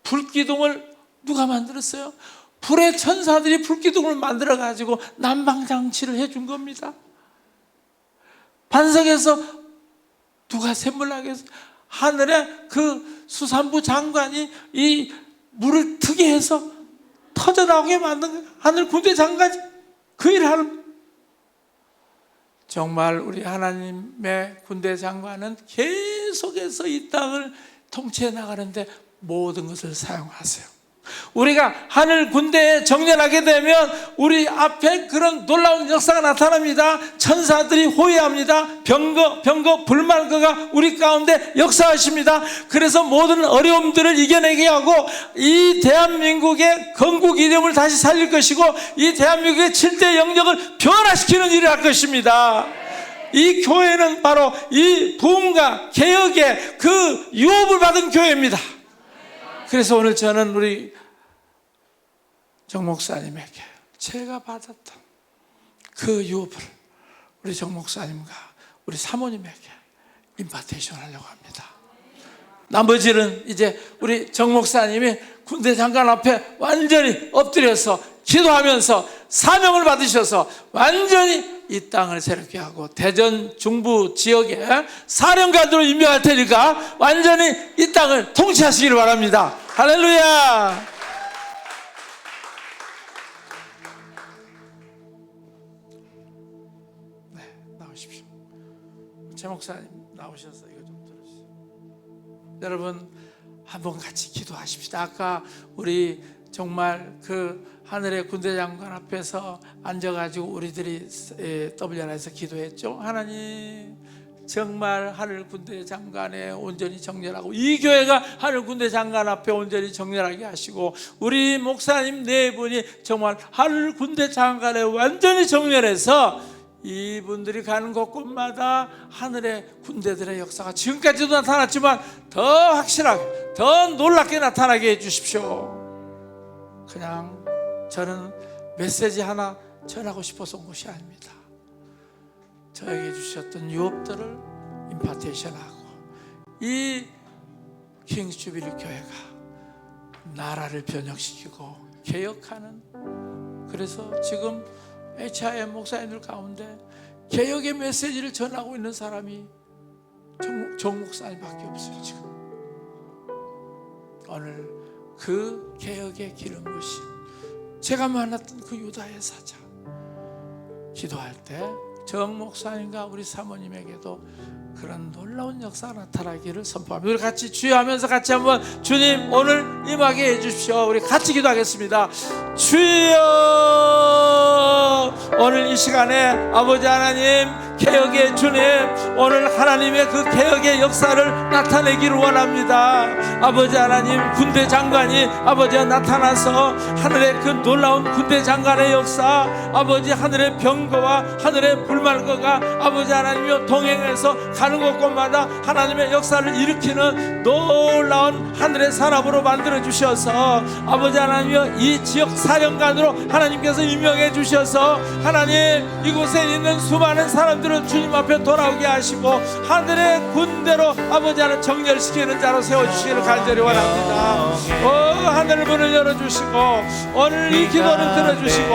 불 기둥을 누가 만들었어요? 불의 천사들이 불 기둥을 만들어 가지고 난방 장치를 해준 겁니다. 반석에서 누가 샘물나게 해서 하늘에 그 수산부 장관이 이 물을 트게 해서 터져나오게 만든 거예요. 하늘 군대 장관이 그 일을 하는. 정말 우리 하나님의 군대 장관은 계속해서 이 땅을 통치해 나가는데 모든 것을 사용하세요. 우리가 하늘 군대에 정렬하게 되면 우리 앞에 그런 놀라운 역사가 나타납니다. 천사들이 호위합니다. 병거 불말거가 우리 가운데 역사하십니다. 그래서 모든 어려움들을 이겨내게 하고 이 대한민국의 건국 이념을 다시 살릴 것이고 이 대한민국의 7대 영역을 변화시키는 일을 할 것입니다. 이 교회는 바로 이 부흥과 개혁의 그 유업을 받은 교회입니다. 그래서 오늘 저는 우리 정 목사님에게 제가 받았던 그 유업을 우리 정 목사님과 우리 사모님에게 임파테이션 하려고 합니다. 나머지는 이제 우리 정 목사님이 군대 장관 앞에 완전히 엎드려서 기도하면서 사명을 받으셔서 완전히 이 땅을 새롭게 하고 대전 중부 지역에 사령관으로 임명할 테니까 완전히 이 땅을 통치하시기를 바랍니다. 할렐루야. 네, 나오십시오. 제 목사님 나오셔서 이거 좀 들어주세요. 여러분 한번 같이 기도하십시다. 아까 우리 정말 그 하늘의 군대 장관 앞에서 앉아가지고 우리들이 WR에서 기도했죠. 하나님 정말 하늘 군대 장관에 온전히 정렬하고 이 교회가 하늘 군대 장관 앞에 온전히 정렬하게 하시고 우리 목사님 네 분이 정말 하늘 군대 장관에 완전히 정렬해서 이분들이 가는 곳곳마다 하늘의 군대들의 역사가 지금까지도 나타났지만 더 확실하게 더 놀랍게 나타나게 해주십시오. 그냥 저는 메시지 하나 전하고 싶어서 온 것이 아닙니다. 저에게 주셨던 유업들을 임파테이션하고 이 킹스 주빌리 교회가 나라를 변혁시키고 개혁하는, 그래서 지금 HIM 목사님들 가운데 개혁의 메시지를 전하고 있는 사람이 정 목사님밖에 없어요. 지금 오늘 그 개혁의 기름 부으심, 제가 만났던 그 유다의 사자, 기도할 때 정 목사님과 우리 사모님에게도 그런 놀라운 역사가 나타나기를 선포합니다. 우리 같이 주여 하면서 같이 한번 주님 오늘 임하게 해주십시오. 우리 같이 기도하겠습니다. 주여, 오늘 이 시간에 아버지 하나님 개혁의 주님, 오늘 하나님의 그 개혁의 역사를 나타내기를 원합니다. 아버지 하나님 군대 장관이 아버지가 나타나서 하늘의 그 놀라운 군대 장관의 역사, 아버지 하늘의 병거와 하늘의 불말거가 아버지 하나님이여 동행해서 가는 곳곳마다 하나님의 역사를 일으키는 놀라운 하늘의 사람으로 만들어 주셔서 아버지 하나님이여 이 지역 사령관으로 하나님께서 임명해 주셔서 하나님 이곳에 있는 수많은 사람들을 주님 앞에 돌아오게 하시고 하늘의 군대로 아버지 하나님 정렬시키는 자로 세워주시기를 간절히 원합니다. 하늘 문을 열어주시고 오늘 이 기도를 들어주시고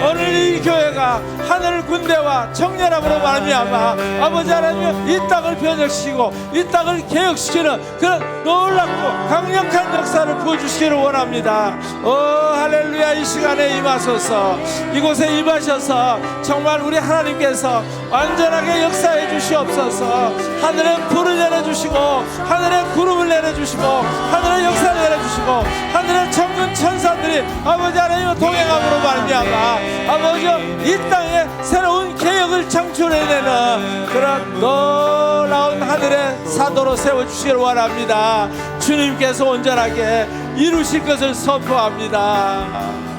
오늘 이 교회가 하늘 군대와 정렬함으로 말미암아 아버지 하나님 이 땅을 변혁시키고 이 땅을 개혁시키는 그런 놀랍고 강력한 역사를 부어주시기를 원합니다. 할렐루야. 이 시간에 임하소서. 이곳에 임하셔서 정말 우리 하나님께서 완전하게 역사해 주시옵소서. 하늘의 불을 내려주시고 하늘의 구름을 내려주시고 하늘의 역사를 내려주시고 하늘의 정군 천사들이 아버지 하나님과 동행함으로 말미암아 아버지 이 땅에 새로운 개혁을 창출해내는 그런 놀라운 하늘의 사도로 세워주시기를 원합니다. 주님께서 온전하게 이루실 것을 선포합니다.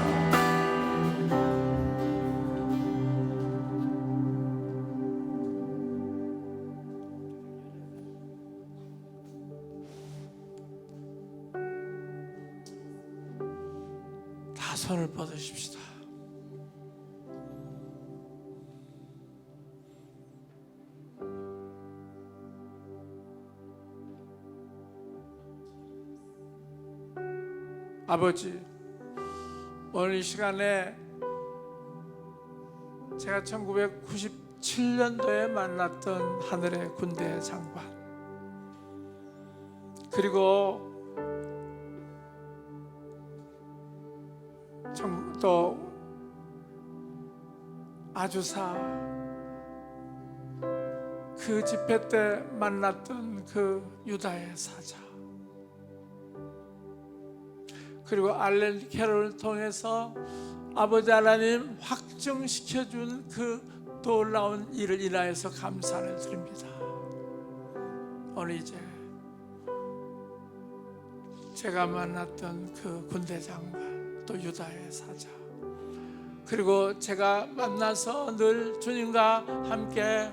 자, 손을 뻗으십시다. 아버지, 오늘 이 시간에 제가 1997년도에 만났던 하늘의 군대 장관, 그리고 또 아주사, 그 집회 때 만났던 그 유다의 사자, 그리고 알렌 캐롤을 통해서 아버지 하나님 확증시켜준 그 놀라운 일을 인하여서 감사를 드립니다. 오늘 이제 제가 만났던 그 군대 장관, 또 유다의 사자, 그리고 제가 만나서 늘 주님과 함께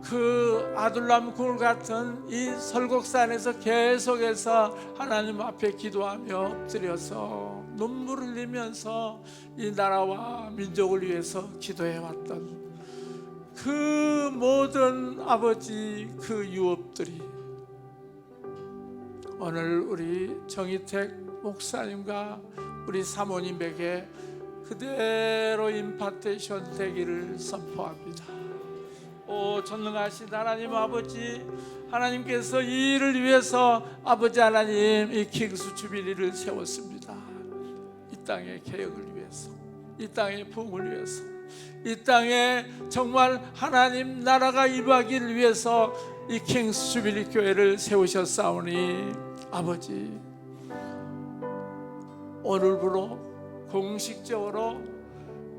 그 아둘람 굴 같은 이 설곡산에서 계속해서 하나님 앞에 기도하며 엎드려서 눈물을 흘리면서 이 나라와 민족을 위해서 기도해왔던 그 모든 아버지 그 유업들이 오늘 우리 정희택 목사님과 우리 사모님에게 그대로 임파테이션 되기를 선포합니다. 오 전능하신 하나님 아버지, 하나님께서 이 일을 위해서 아버지 하나님 이 킹스 주빌리를 세웠습니다. 이 땅의 개혁을 위해서, 이 땅의 부흥을 위해서, 이 땅에 정말 하나님 나라가 임하기를 위해서 이 킹스 주빌리 교회를 세우셨사오니 아버지, 오늘부로 공식적으로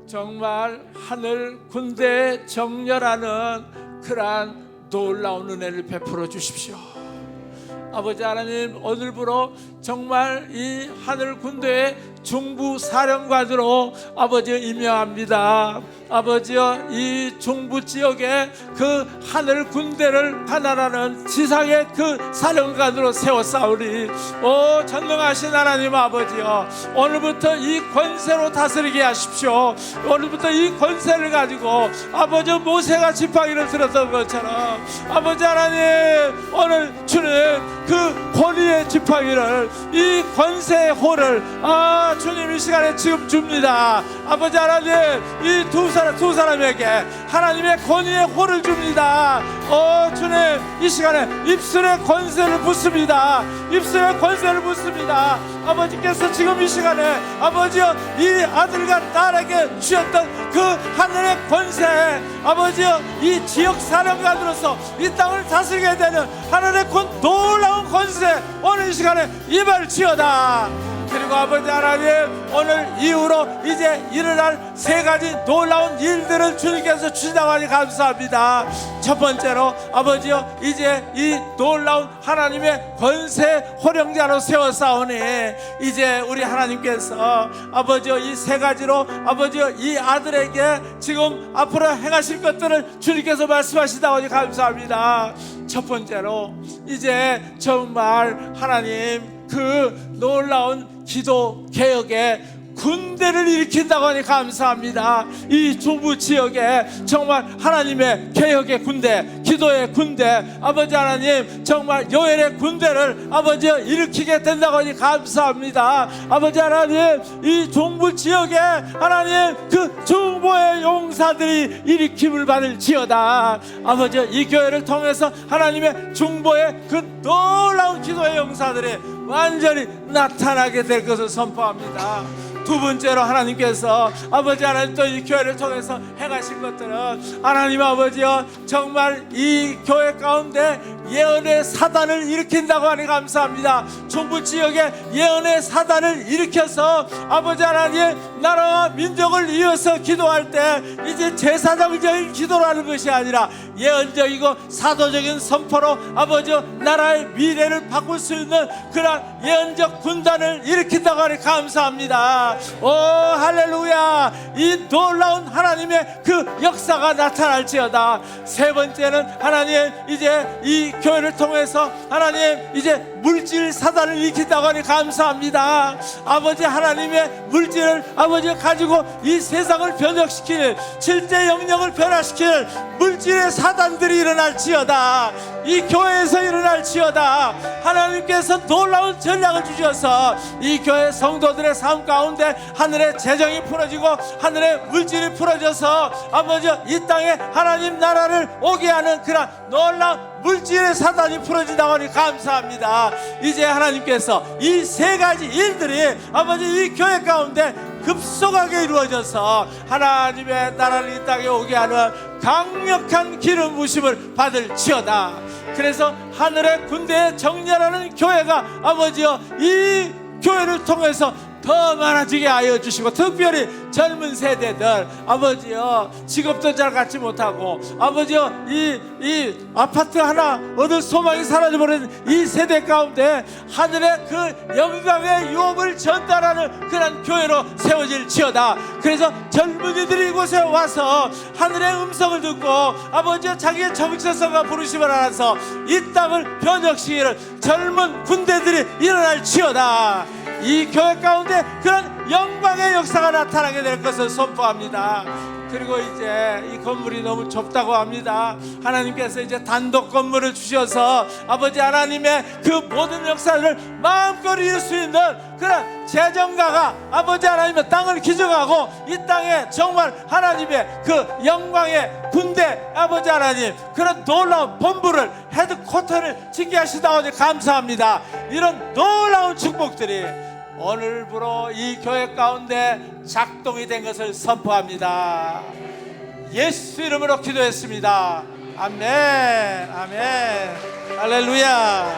정말 하늘 군대에 정렬하는 그러한 놀라운 은혜를 베풀어 주십시오. 아버지 하나님, 오늘부로 정말 이 하늘 군대의 중부 사령관으로 아버지 임명합니다. 아버지여, 이 중부 지역에 그 하늘 군대를 가난하는 지상의 그 사령관으로 세웠사오니 오 전능하신 하나님 아버지여, 오늘부터 이 권세로 다스리게 하십시오. 오늘부터 이 권세를 가지고 아버지 모세가 지팡이를 들었던 것처럼 아버지 하나님, 오늘 주님 그 권위의 지팡이를, 이 권세의 호를 주님 이 시간에 지금 줍니다. 아버지 하나님, 이 두 사람에게 하나님의 권위의 호를 줍니다. 주님 이 시간에 입술의 권세를 붓습니다. 입술의 권세를 붓습니다. 아버지께서 지금 이 시간에 아버지여 이 아들과 딸에게 주셨던 그 하늘의 권세, 아버지여 이 지역 사령관으로서 이 땅을 다스리게 되는 하늘의 놀라운 권세 오늘 이 시간에 임할지어다. 그리고 아버지 하나님, 오늘 이후로 이제 일어날 세 가지 놀라운 일들을 주님께서 주시다고 하니 감사합니다. 첫 번째로 아버지여, 이제 이 놀라운 하나님의 권세 호령자로 세워싸우니 이제 우리 하나님께서 아버지여 이 세 가지로 아버지여 이 아들에게 지금 앞으로 행하실 것들을 주님께서 말씀하시다고 하니 감사합니다. 첫 번째로 이제 정말 하나님 그 놀라운 기도 개혁의 군대를 일으킨다고 하니 감사합니다. 이 중부 지역에 정말 하나님의 개혁의 군대, 기도의 군대, 아버지 하나님 정말 요엘의 군대를 아버지 일으키게 된다고 하니 감사합니다. 아버지 하나님, 이 중부 지역에 하나님 그 중보의 용사들이 일으킴을 받을지어다. 아버지, 이 교회를 통해서 하나님의 중보의 그 놀라운 기도의 용사들이 완전히 나타나게 될 것을 선포합니다. 두 번째로 하나님께서 아버지 하나님 또 이 교회를 통해서 행하신 것들은 하나님 아버지여 정말 이 교회 가운데 예언의 사단을 일으킨다고 하니 감사합니다. 중부 지역에 예언의 사단을 일으켜서 아버지 하나님 나라와 민족을 위해서 기도할 때 이제 제사장적인 기도를 하는 것이 아니라 예언적이고 사도적인 선포로 아버지 나라의 미래를 바꿀 수 있는 그런 예언적 군단을 일으킨다고 하니 감사합니다. 주시옵소서. 오 할렐루야. 이 놀라운 하나님의 그 역사가 나타날지어다. 세 번째는 하나님 이제 이 교회를 통해서 하나님 이제 물질 사단을 일으킨다고 하니 감사합니다. 아버지 하나님의 물질을 아버지가 가지고 이 세상을 변혁시키는 실제 영역을 변화시키는 물질의 사단들이 일어날지어다. 이 교회에서 일어날지어다. 하나님께서 놀라운 전략을 주셔서 이 교회 성도들의 삶 가운데 하늘의 재정이 풀어지고 하늘의 물질이 풀어져서 아버지 이 땅에 하나님 나라를 오게 하는 그런 놀라운 물질의 사단이 풀어진다고 하니 감사합니다. 이제 하나님께서 이 세 가지 일들이 아버지 이 교회 가운데 급속하게 이루어져서 하나님의 나라를 이 땅에 오게 하는 강력한 기름 부심을 받을지어다. 그래서 하늘의 군대에 정렬하는 교회가 아버지여 이 교회를 통해서 더 많아지게 하여 주시고, 특별히 젊은 세대들 아버지여 직업도 잘 갖지 못하고 아버지여 이 아파트 하나 얻을 소망이 사라져버린 이 세대 가운데 하늘의 그 영광의 유업을 전달하는 그런 교회로 세워질지어다. 그래서 젊은이들이 이곳에 와서 하늘의 음성을 듣고 아버지여 자기의 정체성과 부르심을 알아서 이 땅을 변혁시키는 젊은 군대들이 일어날지어다. 이 교회 가운데 그런 영광의 역사가 나타나게 될 것을 선포합니다. 그리고 이제 이 건물이 너무 좁다고 합니다. 하나님께서 이제 단독 건물을 주셔서 아버지 하나님의 그 모든 역사를 마음껏 이룰 수 있는 그런 재정가가 아버지 하나님의 땅을 기증하고 이 땅에 정말 하나님의 그 영광의 군대 아버지 하나님 그런 놀라운 본부를 헤드쿼터를 짓게 하시다오니 감사합니다. 이런 놀라운 축복들이 오늘부로 이 교회 가운데 작동이 된 것을 선포합니다. 예수 이름으로 기도했습니다. 아멘. 아멘. 할렐루야.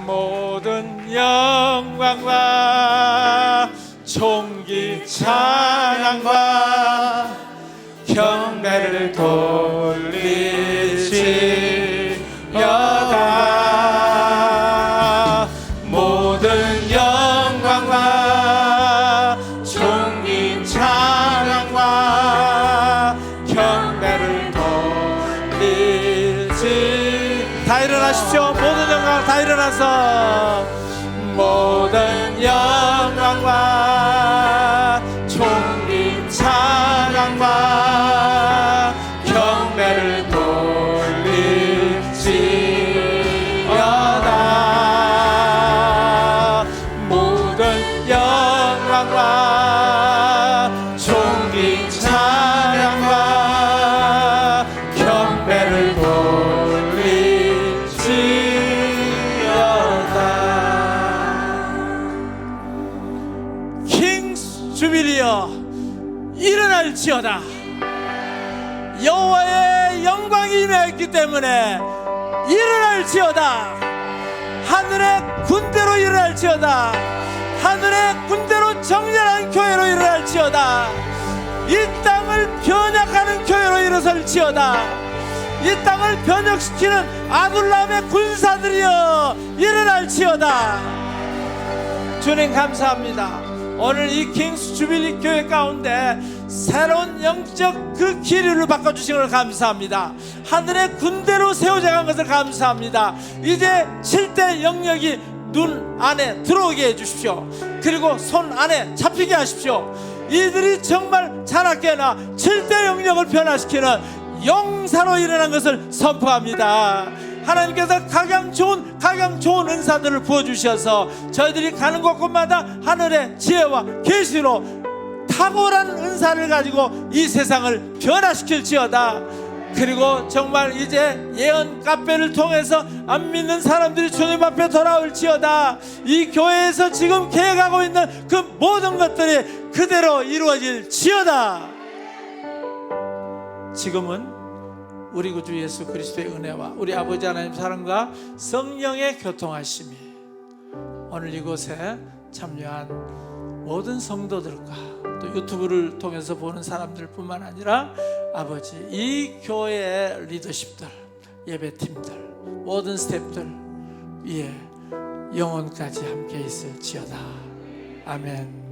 모든 영광과 존귀 찬양과 경배를 돌리시려다. 모든 영광과 존귀 찬양과 경배를 돌리시. 다 일어나십시오. 모든 영광 다 일어나서 모든 영광과 존귀 찬양과 경배를 돌리시려다. 모든 영광과 존귀 찬양과 경배를 돌리시려다. 킹스 주빌리여 일어날지어다. 여호와의 영광이 임하였기 때문에 일어날지어다. 하늘의 군대로 일어날지어다. 하늘의 군대로 정렬한 교회로 일어날지어다. 이 땅을 변혁하는 교회로 일어설지어다. 이 땅을 변혁시키는 아둘람의 군사들이여 일어날지어다. 주님 감사합니다. 오늘 이 킹스 주빌리 교회 가운데 새로운 영적 그 기류를 바꿔주신 걸 감사합니다. 하늘의 군대로 세워져간 것을 감사합니다. 이제 7대 영역이 눈 안에 들어오게 해주십시오. 그리고 손 안에 잡히게 하십시오. 이들이 정말 자나깨나 7대 영역을 변화시키는 용사로 일어난 것을 선포합니다. 하나님께서 각양 좋은 은사들을 부어주셔서 저희들이 가는 곳곳마다 하늘의 지혜와 계시로 탁월한 은사를 가지고 이 세상을 변화시킬지어다. 그리고 정말 이제 예언 카페를 통해서 안 믿는 사람들이 주님 앞에 돌아올지어다. 이 교회에서 지금 계획하고 있는 그 모든 것들이 그대로 이루어질지어다. 지금은 우리 구주 예수 그리스도의 은혜와 우리 아버지 하나님 사랑과 성령의 교통하심이 오늘 이곳에 참여한 모든 성도들과 또 유튜브를 통해서 보는 사람들뿐만 아니라 아버지 이 교회의 리더십들, 예배팀들, 모든 스태프들 위에 영혼까지 함께 있을지어다. 아멘.